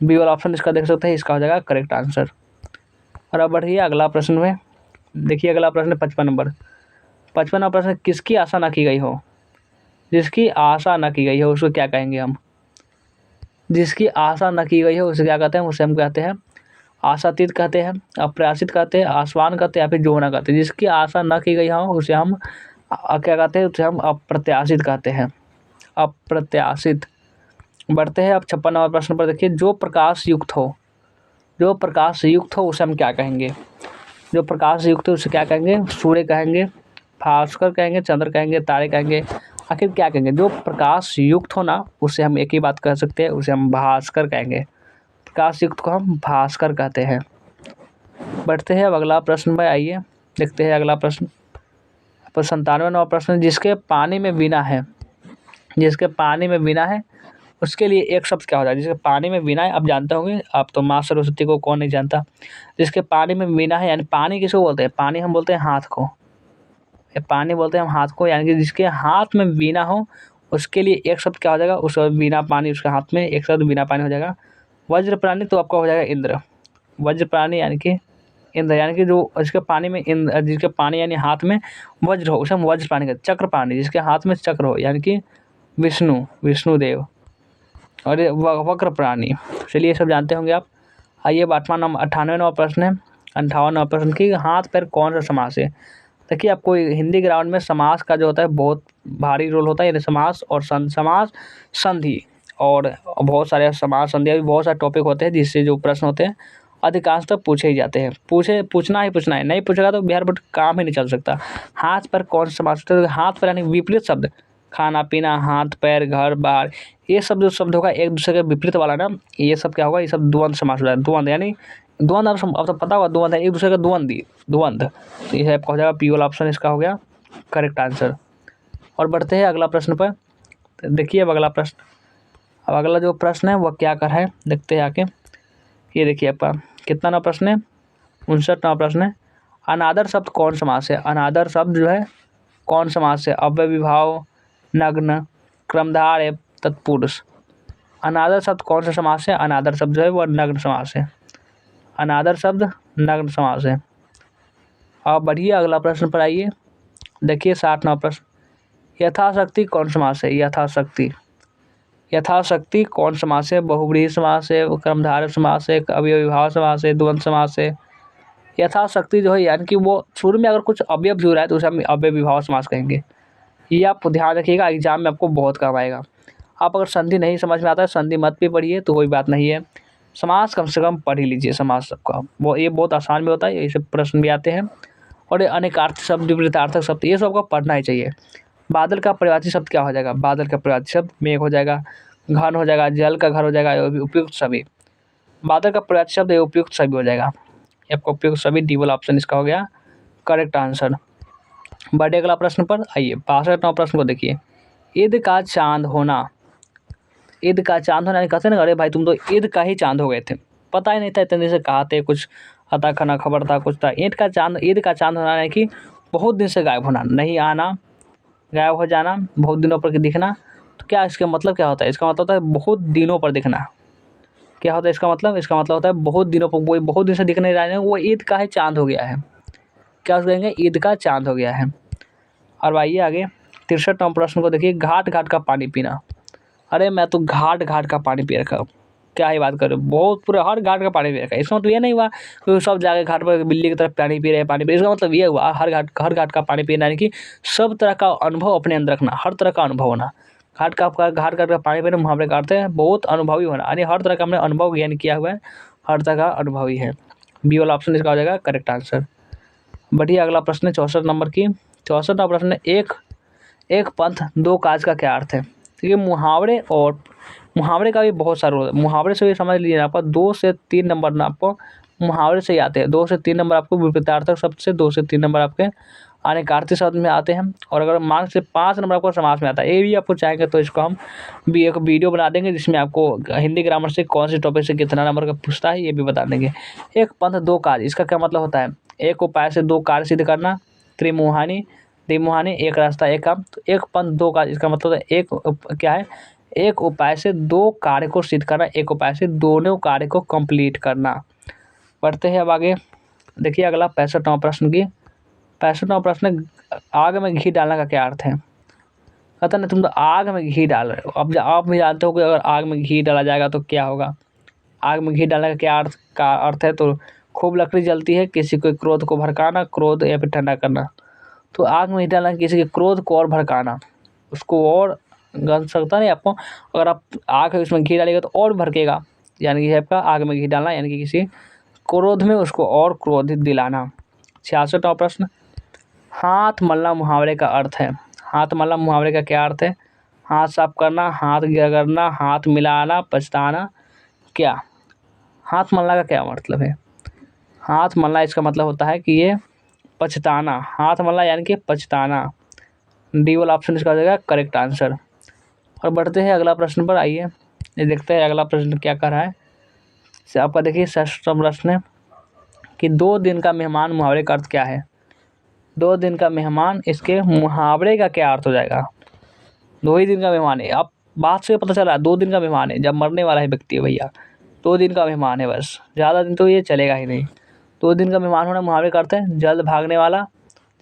बी वाला ऑप्शन इसका देख सकते हैं, इसका हो जाएगा करेक्ट आंसर। और अब बढ़िए अगला प्रश्न में देखिए, अगला प्रश्न 55 नंबर। 55वां प्रश्न, किसकी आशा ना की गई हो। जिसकी आशा ना की गई हो उसको क्या कहेंगे हम। जिसकी आशा न की गई हो उसे क्या कहते हैं, उसे हम कहते हैं आशातीत कहते हैं, अप्रत्याशित कहते हैं, आसवान कहते हैं या फिर जोहना कहते हैं। जिसकी आशा न की गई हो उसे हम क्या कहते हैं, उसे हम अप्रत्याशित कहते हैं, अप्रत्याशित। बढ़ते हैं अब 56 नंबर प्रश्न पर देखिए, जो प्रकाश युक्त हो, जो प्रकाश युक्त हो उसे हम क्या कहेंगे। जो प्रकाश युक्त है उसे क्या कहेंगे, सूर्य कहेंगे, भास्कर कहेंगे, चंद्र कहेंगे, तारे कहेंगे, आखिर क्या कहेंगे। जो प्रकाश युक्त हो ना उसे हम एक ही बात कह सकते हैं, उसे हम भास्कर कहेंगे। प्रकाश युक्त को हम भास्कर कहते हैं। बढ़ते हैं अब अगला प्रश्न में, आइए देखते हैं अगला प्रश्न। 97वां नंबर प्रश्न, जिसके पानी में बिना है, जिसके पानी में बिना है उसके लिए एक शब्द क्या होता है। जिसके पानी में बिना है आप जानते होंगे, आप तो माँ सरस्वती को कौन नहीं जानता। जिसके पानी में बिना है यानी पानी किसको बोलते हैं, पानी हम बोलते हैं हाथ को, ये पानी बोलते हैं हम हाथ को, यानी कि जिसके हाथ में बिना हो उसके लिए एक शब्द क्या हो जाएगा, उस बिना पानी उसके हाथ में एक शब्द बिना पानी हो जाएगा वज्र प्राणी। तो आपका हो जाएगा इंद्र, वज्र प्राणी यानी कि इंद्र, यानी कि जो जिसके पानी में इंद्र, जिसके पानी यानी हाथ में वज्र हो उसे हम वज्र प्राणी कहते हैं। चक्र प्राणी, जिसके हाथ में चक्र हो यानी कि विष्णुदेव। और ये वक्र प्राणी, चलिए ये सब जानते होंगे आप। आइए 98वां नंबर प्रश्न है, 58वां नंबर प्रश्न की हाथ पैर कौन सा समास है। देखिए आपको हिंदी ग्राउंड में समास का जो होता है बहुत भारी रोल होता है, यानी समास और समास संधि और बहुत सारे समास संधि अभी बहुत सारे टॉपिक होते हैं जिससे जो प्रश्न होते हैं अधिकांशतः पूछे ही जाते हैं। पूछना है, नहीं पूछेगा तो बिहार बोर्ड काम ही नहीं चल सकता। हाथ पैर कौन सा समास होता है, हाथ पैर यानी विपरीत शब्द, खाना पीना, हाथ पैर, घर बार, ये सब जो शब्द होगा एक दूसरे के विपरीत वाला ना, ये सब क्या होगा, ये सब द्वंद्व समास हो जाएगा। द्वंद्व यानी द्वंद्व अब तो पता होगा, द्वंद्व एक दूसरे का द्वंद्व, तो ये आपका हो जाएगा पी वाला ऑप्शन इसका हो गया करेक्ट आंसर। और बढ़ते हैं अगला प्रश्न पर। देखिए अब अगला प्रश्न, अब अगला जो प्रश्न है वह क्या कर है, देखते हैं आके। ये देखिए आपका कितना ना प्रश्न है, 59वां प्रश्न है। अनादर शब्द कौन समास है? अनादर शब्द जो है कौन समास है? अव्यय विभाव, नग्न, क्रमधारय, तत्पुरुष। अनादर शब्द कौन सा समास है? अनादर शब्द जो है वह नग्न समास है। अनादर शब्द नग्न समास है। अब बढ़िए अगला प्रश्न पर आइए। देखिए 60वां प्रश्न, यथाशक्ति कौन समास है? यथाशक्ति, यथाशक्ति कौन समास है? बहुव्रीहि समास है, कर्मधारय समास है, अवयव विभाव समास है, द्वंद्व समास है। यथाशक्ति जो है यानी कि वो शुरू में अगर कुछ अवयव जुड़ रहा है तो उसे हम अवयव विभाव समास कहेंगे। ये आप ध्यान रखिएगा, एग्जाम में आपको बहुत काम आएगा। आप अगर संधि नहीं समझ में आता है, संधि मत भी पढ़िए तो कोई बात नहीं है, समास कम से कम पढ़ ही लीजिए। समास सबका वो ये बहुत आसान भी होता है, ऐसे प्रश्न भी आते हैं। और ये अनेकार्थक शब्द, विपरीतार्थक शब्द, ये सब आपको पढ़ना ही चाहिए। बादल का परिवाची शब्द क्या हो जाएगा? बादल का परिवाची शब्द मेघ हो जाएगा, घन हो जाएगा, जल का घर हो जाएगा, उपयुक्त सभी। बादल का परिवाची शब्द उपयुक्त सभी हो जाएगा। आपका उपयुक्त सभी डी वाला ऑप्शन इसका हो गया करेक्ट आंसर। बढ़े अगला प्रश्न पर आइए, 62वां प्रश्न को देखिए। ईद का चांद होना, ईद का चांद होना कहते हैं ना, अरे भाई तुम तो ईद का ही चांद हो गए थे, पता ही नहीं था इतने दिन से कहा थे, कुछ अता खाना खबर था, कुछ था। ईद का चांद होना है कि बहुत दिन से गायब होना, नहीं आना, गायब हो जाना, बहुत दिनों पर दिखना। तो क्या इसका मतलब क्या होता है? इसका मतलब होता है बहुत दिनों पर दिखना। क्या होता है इसका मतलब? इसका मतलब होता है बहुत दिनों पर, वो बहुत दिन से दिख नहीं रहा है, वो ईद का ही चांद हो गया है। क्या कहेंगे? ईद का चांद हो गया है। और आइए आगे 63वां प्रश्न को देखिए। घाट घाट का पानी पीना, अरे मैं तो घाट घाट का पानी पी रखा हूँ, क्या ही बात करूँ, बहुत पूरे हर घाट का पानी पी रखा है। इसका मतलब ये नहीं हुआ कि सब जाके घाट पर बिल्ली की तरफ पानी पी रहे हैं, पानी पी। इसका मतलब ये हुआ हर घाट का पानी पीना, यानी कि सब तरह का अनुभव अपने अंदर रखना, हर तरह का अनुभव होना। घाट घाट का पानी पीना मुहावरे काटते हैं बहुत अनुभवी होना, यानी हर तरह का हमने अनुभव ज्ञान किया हुआ है, हर तरह का अनुभवी है। बी वाला ऑप्शन इसका हो जाएगा करेक्ट आंसर। बढ़िए अगला प्रश्न है 64 नंबर की। 64वां प्रश्न है, एक पंथ दो काज का क्या अर्थ है? तो ये मुहावरे का भी बहुत सारा रोल है। मुहावरे से भी समझ लीजिए, आपका 2 से 3 नंबर ना आपको मुहावरे से ही आते हैं। 2 से 3 नंबर आपको विपरीतार्थक शब्द से, 2 से 3 नंबर आपके अनेकार्थी शब्द में आते हैं। और अगर मान से 5 नंबर आपको समास में आता है। ये भी आपको चाहेंगे तो इसको हम भी एक वीडियो बना देंगे जिसमें आपको हिंदी ग्रामर से कौन से टॉपिक से कितना नंबर का पूछता है ये भी बता देंगे। एक पंथ दो काज, इसका क्या मतलब होता है? एक उपाय से दो कार्य सिद्ध करना, त्रिमुहानी, द्विमुहानी, एक रास्ता एक काम। तो एक पंथ दो काज, इसका मतलब है क्या है? एक उपाय से दो कार्य को सिद्ध करना, एक उपाय से दोनों कार्य को कंप्लीट करना। बढ़ते हैं अब आगे। देखिए अगला 65वां प्रश्न की। 65वां प्रश्न, आग में घी डालने का क्या अर्थ है? कहता ना तुम तो आग में घी डाल रहे हो। अब आप भी जानते हो कि अगर आग में घी डाला जाएगा तो क्या होगा। आग में घी डालने का क्या अर्थ है? तो खूब लकड़ी जलती है, किसी के क्रोध को भड़काना, क्रोध या फिर ठंडा करना। तो आग में घी डालना किसी के क्रोध को और भड़काना, उसको और गल सकता नहीं आपको। अगर आप आग है उसमें घी डालेगा तो और भड़केगा, यानी कि आपका आग में घी डालना यानी कि किसी क्रोध में उसको और क्रोधित दिलाना। 66वां प्रश्न, हाथ मलना मुहावरे का अर्थ है। हाथ मलना मुहावरे का क्या अर्थ है? हाथ साफ करना, हाथ रगड़ना, हाथ मिलाना, पछताना। क्या हाथ मलना का क्या मतलब है? हाथ मलना इसका मतलब होता है कि ये पछताना, हाथ मलना यानी कि पछताना। डी वाला ऑप्शन इसका हो जाएगा करेक्ट आंसर। और बढ़ते हैं अगला प्रश्न पर, आइए ये देखते हैं अगला प्रश्न क्या कर रहा है। आपका देखिए 66वां प्रश्न है कि 2 दिन का मेहमान मुहावरे का अर्थ क्या है? 2 दिन का मेहमान, इसके मुहावरे का क्या अर्थ हो जाएगा? 2 ही दिन का मेहमान है। अब बात से पता चला 2 दिन का मेहमान है, जब मरने वाला है व्यक्ति है भैया, 2 दिन का मेहमान है बस, ज़्यादा दिन तो ये चलेगा ही नहीं। 2 दिन का मेहमान होना मुहावरे का अर्थ है जल्द भागने वाला,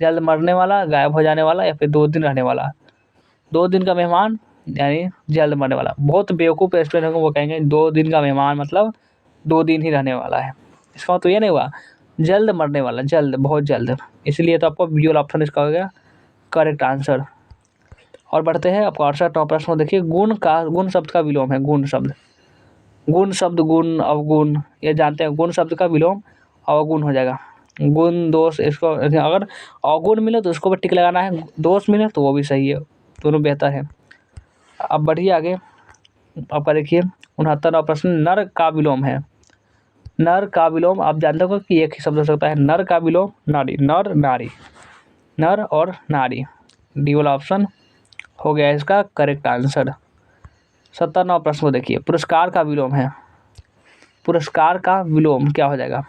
जल्द मरने वाला, गायब हो जाने वाला या फिर 2 दिन रहने वाला। 2 दिन का मेहमान यानी जल्द मरने वाला। बहुत बेवकूफ़ स्टूडेंट होंगे वो कहेंगे 2 दिन का मेहमान मतलब 2 दिन ही रहने वाला है। इसका मतलब ये नहीं हुआ जल्द मरने वाला, जल्द, बहुत जल्द। इसलिए तो आपको बी वाला ऑप्शन इसका हो गया करेक्ट आंसर। और बढ़ते हैं आपको 68वां प्रश्न को देखिए। गुण शब्द का विलोम है। गुण शब्द, गुण शब्द, गुण अवगुण, ये जानते हैं। गुण शब्द का विलोम अवगुण हो जाएगा। गुण दोष, इसको अगर अवगुण मिले तो उसको भी टिक लगाना है, दोष मिले तो वो भी सही है, दोनों बेहतर है। अब बढ़िए आगे आपका देखिए 69वां प्रश्न, नर का विलोम है। नर का विलोम आप जानते हो कि एक ही शब्द हो सकता है। नर का विलोम नारी, नर नारी। नर और नारी। डी वाला ऑप्शन हो गया इसका करेक्ट आंसर। 70वां प्रश्न को देखिए, पुरस्कार का विलोम है। पुरस्कार का विलोम क्या हो जाएगा?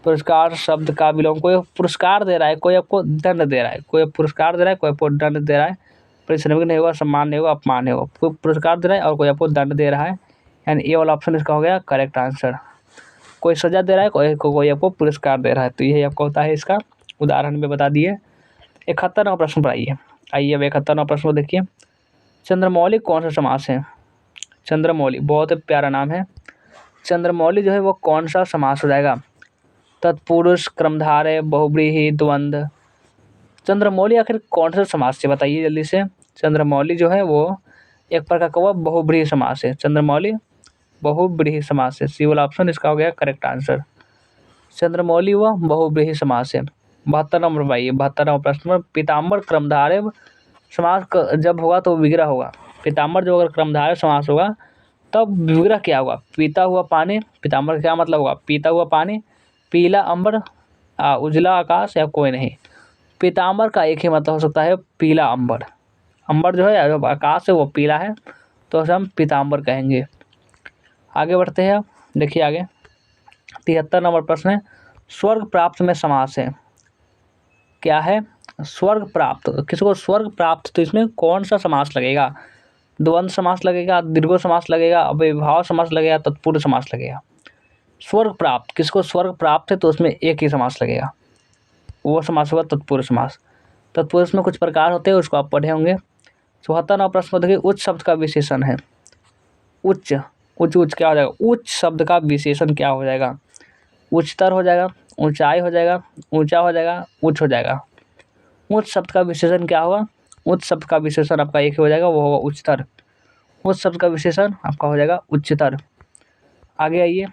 पुरस्कार शब्द का विलोम, कोई पुरस्कार दे रहा है, कोई आपको दंड दे रहा है, कोई पुरस्कार दे रहा है, कोई आपको दंड दे रहा है। परिश्रम नहीं होगा, सम्मान नहीं होगा, अपमान नहीं होगा। कोई पुरस्कार दे रहा है और कोई आपको दंड दे रहा है, यानी ए वाला ऑप्शन इसका हो गया करेक्ट आंसर। कोई सजा दे रहा है, कोई आपको पुरस्कार दे रहा है, तो यही आपको होता है इसका उदाहरण में बता दिए। 71वां प्रश्न पर आइए अब 71वां प्रश्न को देखिए, चंद्रमौली कौन सा समास है? चंद्रमौली बहुत प्यारा नाम है। चंद्रमौली जो है वो कौन सा समास हो जाएगा? तत्पुरुष, क्रमधारय, बहुव्रीहि, द्वंद्व। चंद्रमौली आखिर कौन सा समास है बताइए जल्दी से। चंद्रमौली जो है वो एक प्रकार का बहुव्रीहि समास है। चंद्रमौली बहुव्रीहि समास है। सी वाला ऑप्शन इसका हो गया करेक्ट आंसर। चंद्रमौली व बहुव्रीहि समास है। 72 नंबर भाई, 72वां प्रश्न में पीताम्बर क्रमधारय समास जब होगा तो विग्रह होगा। पीताम्बर जो अगर क्रमधारय समास होगा तब विग्रह क्या होगा? पीता हुआ पानी। पीताम्बर का क्या मतलब होगा? पीता हुआ पानी, पीला अंबर, उजला आकाश या कोई नहीं। पीताम्बर का एक ही मतलब हो सकता है पीला अंबर। अंबर जो है जो आकाश है वो पीला है तो उसे हम पीताम्बर कहेंगे। आगे बढ़ते हैं, देखिए आगे 73 नंबर प्रश्न है, स्वर्ग प्राप्त में समास है। क्या है? स्वर्ग प्राप्त। किसको स्वर्ग प्राप्त, तो इसमें कौन सा समास लगेगा? द्वंद्व समास लगेगा, दीर्घो समास लगेगा, अव्ययीभाव समास लगेगा, तत्पुरुष समास लगेगा। स्वर्ग प्राप्त, किसको स्वर्ग प्राप्त है तो उसमें एक ही समास लगेगा, वो समास होगा तत्पुरुष समास। तत्पुरुष में कुछ प्रकार होते हैं, उसको आप पढ़े होंगे। 74वां प्रश्न देखिए, उच्च शब्द का विशेषण है। उच्च उच्च क्या हो जाएगा? उच्च शब्द का विशेषण क्या हो जाएगा? उच्चतर हो जाएगा, ऊंचाई हो जाएगा, ऊंचा हो जाएगा, उच्च हो जाएगा। उच्च शब्द का विशेषण क्या होगा? उच्च शब्द का विशेषण आपका एक ही हो जाएगा, वो होगा उच्चतर। उच्च शब्द का विशेषण आपका हो जाएगा उच्चतर। आगे आइए,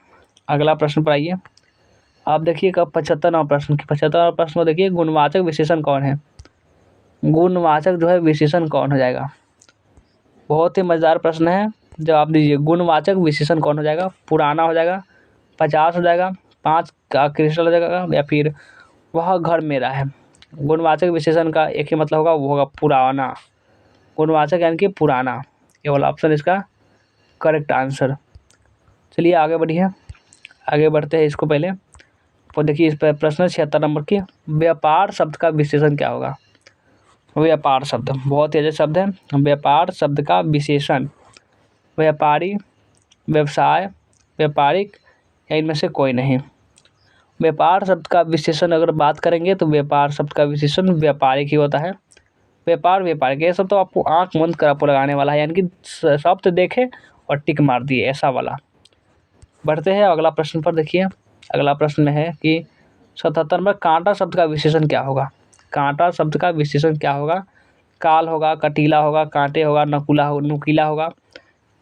अगला प्रश्न पर आइए। आप देखिए 75वां प्रश्न। 75वां प्रश्न को देखिए, गुणवाचक विशेषण कौन है? गुणवाचक जो है विशेषण कौन हो जाएगा? बहुत ही मज़ेदार प्रश्न है, जवाब दीजिए। गुणवाचक विशेषण कौन हो जाएगा? पुराना हो जाएगा, 50 हो जाएगा, 5 का क्रिस्टल हो जाएगा, या फिर वह घर मेरा है। गुणवाचक विशेषण का एक ही मतलब होगा, वो होगा पुराना। गुणवाचक यानी कि पुराना, ये वाला ऑप्शन इसका करेक्ट आंसर। चलिए आगे बढ़िए, आगे बढ़ते हैं। इसको पहले तो देखिए, इस पर प्रश्न 76 नंबर की, व्यापार शब्द का विशेषण क्या होगा? व्यापार शब्द बहुत ही अच्छा शब्द है। व्यापार शब्द का विशेषण व्यापारी, व्यवसाय, व्यापारिक या इनमें से कोई नहीं। व्यापार शब्द का विशेषण अगर बात करेंगे तो व्यापार शब्द का विशेषण व्यापारिक ही होता है। व्यापार, व्यापारिक, ये सब तो आपको आँख बंद कर आपको लगाने वाला है, यानी कि शब्द देखे और टिक मार दिए, ऐसा वाला। बढ़ते हैं अगला प्रश्न पर। देखिए अगला प्रश्न में है कि 77 में कांटा शब्द का विशेषण क्या होगा? कांटा शब्द का विशेषण क्या होगा? काल होगा, कटीला होगा, कांटे होगा, नुकीला होगा।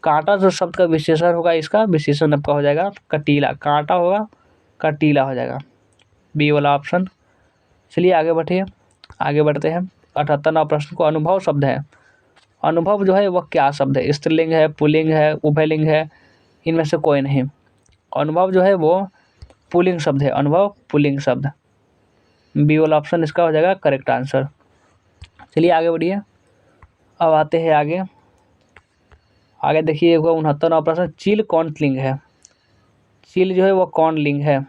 कांटा जो शब्द का विशेषण होगा, इसका विशेषण आपका हो जाएगा कटीला। कांटा होगा, कटीला हो जाएगा, बी वाला ऑप्शन। चलिए आगे बढ़िए, आगे बढ़ते हैं। 78वां प्रश्न को, अनुभव शब्द है। अनुभव जो है वह क्या शब्द है? स्त्रीलिंग है, पुल्लिंग है, उभयलिंग है, इनमें से कोई नहीं। अनुभव जो है वो पुल्लिंग शब्द है। अनुभव पुल्लिंग शब्द, बी वाला ऑप्शन इसका हो जाएगा करेक्ट आंसर। चलिए आगे बढ़िए, अब आते हैं आगे। आगे देखिए 69वां प्रश्न, चील कौन लिंग है? चील जो है वो कौन लिंग है?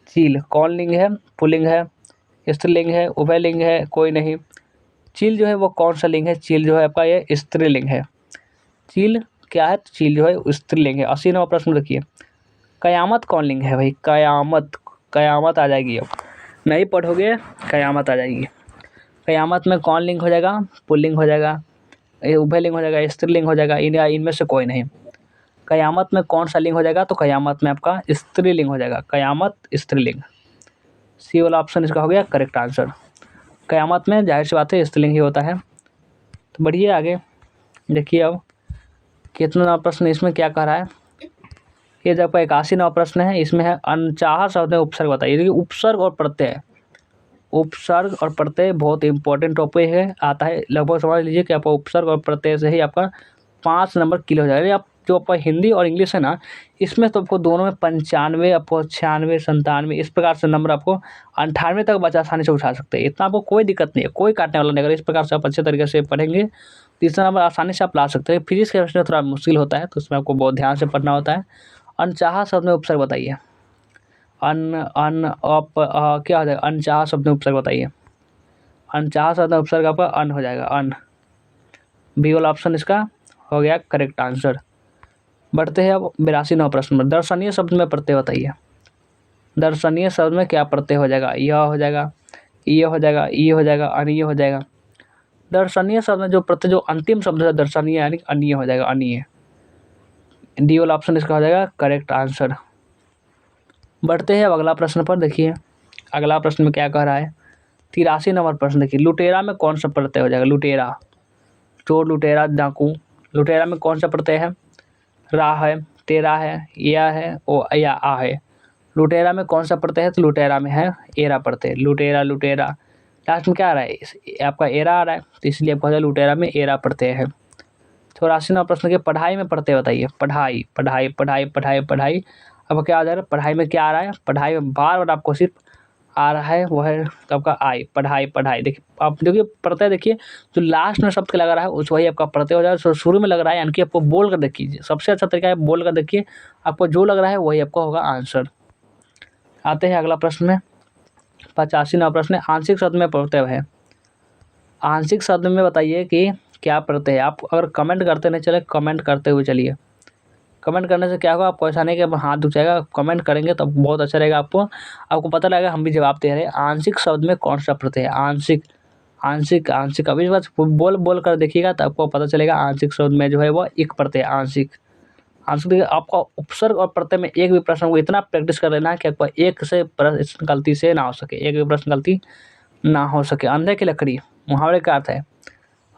चील कौन लिंग है? पुल्लिंग है, स्त्रीलिंग है, उभयलिंग है, कोई नहीं। चील जो है वो कौन सा लिंग है? चील जो है आपका ये स्त्रीलिंग है। चील क्या है? चील जो है स्त्रीलिंग है। 80वां प्रश्न देखिए, कयामत कौन लिंग है भाई? कयामत, कयामत आ जाएगी, अब नहीं पढ़ोगे कयामत आ जाएगी। कयामत में कौन लिंग हो जाएगा? पुल्लिंग हो जाएगा, उभयलिंग हो जाएगा, स्त्रीलिंग हो जाएगा, इनमें से कोई नहीं। कयामत में कौन सा लिंग हो जाएगा? तो कयामत में आपका स्त्रीलिंग हो जाएगा, कयामत स्त्रीलिंग। सी वाला ऑप्शन इसका हो गया करेक्ट आंसर। कयामत में जाहिर सी बात है स्त्रीलिंग ही होता है। तो बढ़िए आगे देखिए, अब कितना प्रश्न इसमें क्या कह रहा है। ये जब 81वां प्रश्न है, इसमें है अनचाहा शब्द में उपसर्ग बताइए। देखिए उपसर्ग और प्रत्यय, उपसर्ग और प्रत्यय बहुत इंपॉर्टेंट टॉपिक है, आता है लगभग समझ लीजिए कि आपका उपसर्ग और प्रत्यय से ही आपका 5 नंबर क्लियर हो जाएगा। आप जो आपका हिंदी और इंग्लिश है ना, इसमें तो आपको दोनों में 95, आपको 96, 97 इस प्रकार से नंबर आपको 98 तक बच्चा आसानी से उठा सकते हैं। इतना आपको कोई दिक्कत नहीं है, कोई काटने वाला नहीं। अगर इस प्रकार से आप अच्छे तरीके से पढ़ेंगे तो इतना नंबर आसानी से आप ला सकते हैं। फिजिक्स केमिस्ट्री में थोड़ा मुश्किल होता है, तो उसमें आपको बहुत ध्यान से पढ़ना होता है। अनचाहा शब्द में उपसर्ग बताइए। क्या हो जाएगा? अनचाहा शब्द में उपसर्ग बताइए। अनचाहा शब्द में उपसर्ग आपका अन हो जाएगा, अन। बी वाला ऑप्शन इसका हो गया करेक्ट आंसर। बढ़ते हैं अब 82वां प्रश्न में। दर्शनीय शब्द में प्रत्यय बताइए। दर्शनीय शब्द में क्या प्रत्यय हो जाएगा? यह हो जाएगा, ये हो जाएगा, ये हो जाएगा, अनीय हो जाएगा। दर्शनीय शब्द में जो प्रत्यय, जो अंतिम शब्द है दर्शनीय, यानी अनीय हो जाएगा, अनीय। डी वाला ऑप्शन इसका हो जाएगा करेक्ट आंसर। बढ़ते हैं अब अगला प्रश्न पर। देखिए अगला प्रश्न में क्या कह रहा है। 83 नंबर प्रश्न देखिए। लुटेरा में कौन सा प्रत्यय हो जाएगा? लुटेरा, चोर, लुटेरा, डाकू। लुटेरा में कौन सा प्रत्यय है? रा है, तेरा है, या है, ओ या आ है। लुटेरा में कौन सा प्रत्यय है? तो लुटेरा में है एरा प्रत्यय। लुटेरा, लुटेरा, लास्ट में क्या आ रहा है? आपका एरा आ रहा है, तो इसलिए आपको लुटेरा में एरा प्रत्यय है। 84 नंबर प्रश्न के पढ़ाई में प्रत्यय बताइए। पढ़ाई, पढ़ाई, पढ़ाई, पढ़ाई, पढ़ाई। अब क्या आ जा रहा है? पढ़ाई में क्या आ रहा है? पढ़ाई में बार बार आपको सिर्फ आ रहा है वह है आपका आई, पढ़ाई, पढ़ाई। देखिए आप देखिए प्रत्यय, देखिए जो लास्ट में शब्द लग रहा है उस वही आपका प्रत्यय हो जाएगा। शुरू में लग रहा है यानी कि आपको बोल कर देखिए, सबसे अच्छा तरीका है बोल कर देखिए, आपको जो लग रहा है वही आपका होगा आंसर। आते हैं अगला प्रश्न में। 85 नंबर प्रश्न है। आंशिक शब्द में प्रत्यय है। आंशिक शब्द में बताइए कि क्या प्रत्यय है। आप अगर कमेंट करते नहीं चले, कमेंट करते हुए चलिए। कमेंट करने से क्या होगा? आपको ऐसा नहीं कि हाथ दुख जाएगा, कमेंट करेंगे तो बहुत अच्छा रहेगा। आपको पता लगेगा हम भी जवाब दे रहे हैं। आंशिक शब्द में कौन सा प्रत्यय है? आंशिक, आंशिक, आंशिक। अभी बात बोल कर देखिएगा तो आपको पता चलेगा आंशिक शब्द में जो है वह एक प्रत्यय आंशिक। आंशिक आपका उपसर्ग और प्रत्यय में एक भी प्रश्न को इतना प्रैक्टिस कर लेना है कि आपको एक से प्रश्न गलती से ना हो सके, एक भी प्रश्न गलती ना हो सके। अंधे की लकड़ी मुहावरे का अर्थ है।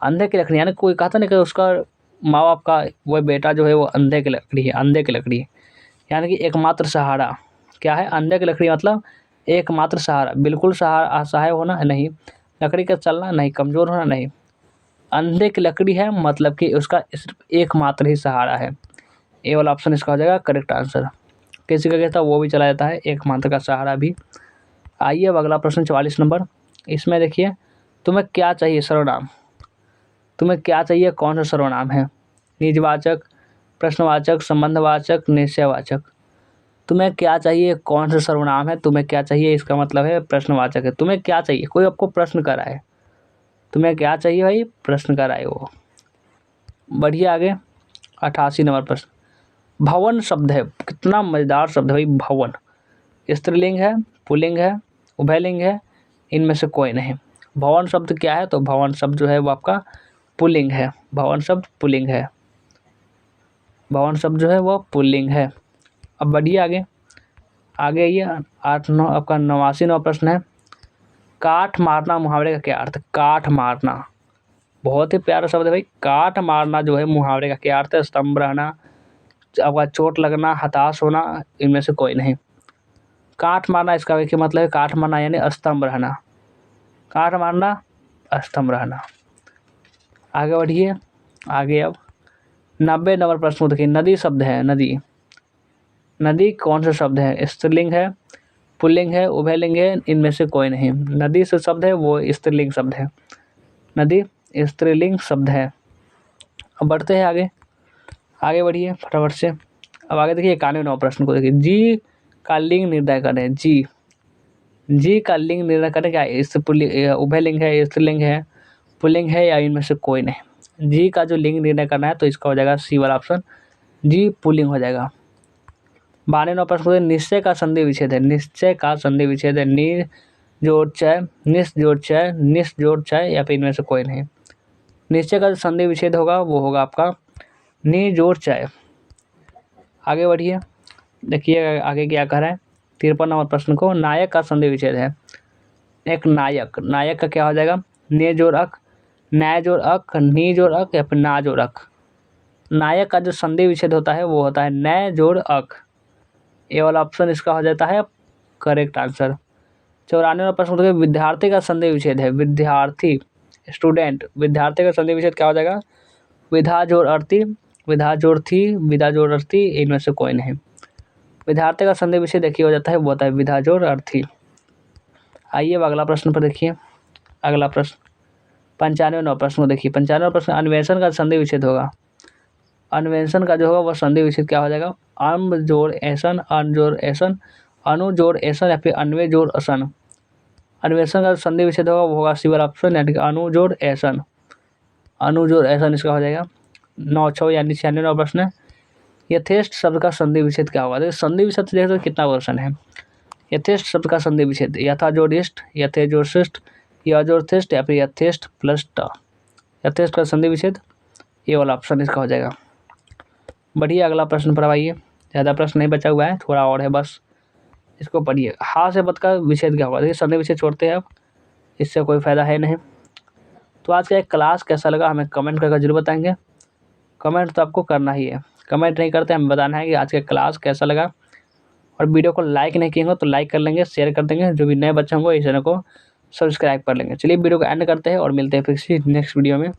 अंधे की लकड़ी यानी कोई कहता नहीं कि उसका माँ बाप का वह बेटा जो है वो अंधे की लकड़ी है। अंधे की लकड़ी यानी कि एकमात्र सहारा। क्या है? अंधे की लकड़ी मतलब एकमात्र सहारा। बिल्कुल सहारा, असहाय होना नहीं, लकड़ी का चलना नहीं, कमज़ोर होना नहीं। अंधे की लकड़ी है मतलब कि उसका सिर्फ एकमात्र ही सहारा है। ए वाला ऑप्शन इसका हो जाएगा करेक्ट आंसर। किसी का कहता है वो भी चला जाता है, एकमात्र का सहारा भी। आइए अब अगला प्रश्न 44 नंबर। इसमें देखिए तुम्हें क्या चाहिए? सर्वनाम। तुम्हें क्या चाहिए? कौन सा सर्वनाम है? निजवाचक, प्रश्नवाचक, संबंधवाचक, निश्चयवाचक। तुम्हें क्या चाहिए? कौन सा सर्वनाम है? तुम्हें क्या चाहिए इसका मतलब है प्रश्नवाचक है। तुम्हें क्या चाहिए? कोई आपको प्रश्न कर रहा है, तुम्हें क्या चाहिए भाई? प्रश्न कर रहा है वो। बढ़िया आगे 88 नंबर प्रश्न। भवन शब्द है, कितना मज़ेदार शब्द है भाई भवन। स्त्रीलिंग है, पुल्लिंग है, उभयलिंग है, इनमें से कोई नहीं। भवन शब्द क्या है? तो भवन शब्द जो है वो आपका पुल्लिंग है। भवन शब्द पुल्लिंग है। भवन शब्द जो है वो पुल्लिंग है। अब बढ़िए आगे ये 8-9 आपका 89वां प्रश्न है। काठ मारना मुहावरे का क्या अर्थ है? काठ मारना बहुत ही प्यारा शब्द है भाई। काठ मारना जो है मुहावरे का क्या अर्थ है? स्तंभ रहना, आपका चोट लगना, हताश होना, इनमें से कोई नहीं। काठ मारना इसका क्या मतलब है? काठ मारना यानी स्तंभ रहना। काठ मारना, स्तंभ रहना। आगे बढ़िए आगे अब 90 नंबर प्रश्न देखिए। नदी शब्द है, नदी। नदी कौन सा शब्द है? स्त्रीलिंग है, पुल्लिंग है, उभयलिंग है, इनमें से कोई नहीं। नदी से शब्द है वो स्त्रीलिंग शब्द है। नदी स्त्रीलिंग शब्द है। अब बढ़ते हैं आगे बढ़िए फटाफट से। अब आगे देखिए 91वां प्रश्न को देखिए। जी का लिंग निर्णय करें। जी का लिंग निर्णय करें। क्या इस उभयलिंग है, स्त्रीलिंग है, पुल्लिंग है, या इनमें से कोई नहीं। जी का जो लिंग निर्णय करना है तो इसका हो जाएगा सी वाला ऑप्शन, जी पुल्लिंग हो जाएगा। 92वां प्रश्न को निश्चय का संधि विच्छेद है। निश्चय का संधि विच्छेद है। नि जोड़ चय, निस जोड़ चय, निस जोड़ चय, या फिर इनमें से कोई नहीं। निश्चय का जो संधि विच्छेद होगा वो होगा आपका नि जोड़ चय। आगे बढ़िए देखिए आगे क्या कह रहा है। 53 नंबर प्रश्न को। नायक का संधि विच्छेद है। एक नायक, नायक का क्या हो जाएगा? ने जोड़ अक, न्याय जोड़ अक, नी जोड़ अक, या फिर ना जोड़ अक। नायक का जो संधि विच्छेद होता है वो होता है नय जोड़ अक। ये वाला ऑप्शन इसका हो जाता है करेक्ट आंसर। 94वां प्रश्न देखिए। विद्यार्थी का संधि विच्छेद है। विद्यार्थी, स्टूडेंट, विद्यार्थी का संधि विच्छेद क्या हो जाएगा? विधा जोड़ अर्थी, विधा जोड़ थी, विधा जोड़ अर्थी, इनमें से कोई नहीं। विधार्थी का संधि विच्छेद देखिए हो जाता है, वो होता है विधा जोड़ अर्थी। आइए अब अगला प्रश्न पर देखिए। अगला प्रश्न 95वां प्रश्न को देखिए। 95वां प्रश्न, अन्वेषण का संधि विच्छेद होगा। अन्वेषण का जो होगा वह संधि विच्छेद क्या हो जाएगा? अम्ब जोड़ ऐसन, अन जोड़ ऐसन, अनु जोड़ ऐसन या फिर अन्वे जोड़ असन। अन्वेषण का संधि विच्छेद होगा वो होगा सिविल ऑप्शन यानी कि अनु जोड़ ऐसन। अनु जोड़ ऐसन इसका हो जाएगा। 96 यानी 96वां प्रश्न है, यथेष्ट शब्द का संधि विच्छेद क्या होगा? देखिए संधि विच्छेद देख तो कितना वर्षन है। यथेष्ट शब्द का संधि विच्छेद यथा जोड़ इष्ट, यथे जोड़ शिष्ट, य जोड़ थेष्ट या फिर यथेष्ट प्लस ट। यथेष्ट का संधि विच्छेद ये वाला ऑप्शन इसका हो जाएगा। बढ़िए अगला प्रश्न पर आइए। ज़्यादा प्रश्न नहीं बचा हुआ है, थोड़ा और है बस, इसको पढ़िए। हा से पद का विच्छेद क्या होगा? देखिए संधि विच्छेद छोड़ते हैं अब, इससे कोई फ़ायदा है नहीं। तो आज का एक क्लास कैसा लगा हमें कमेंट करके जरूर बताएंगे। कमेंट तो आपको करना ही है, कमेंट नहीं करते हमें बताना है कि आज का क्लास कैसा लगा। और वीडियो को लाइक नहीं किए तो लाइक कर लेंगे, शेयर कर देंगे, जो भी नए बच्चे होंगे इस चैनल को सब्सक्राइब कर लेंगे। चलिए वीडियो को एंड करते हैं और मिलते हैं फिर से नेक्स्ट वीडियो में।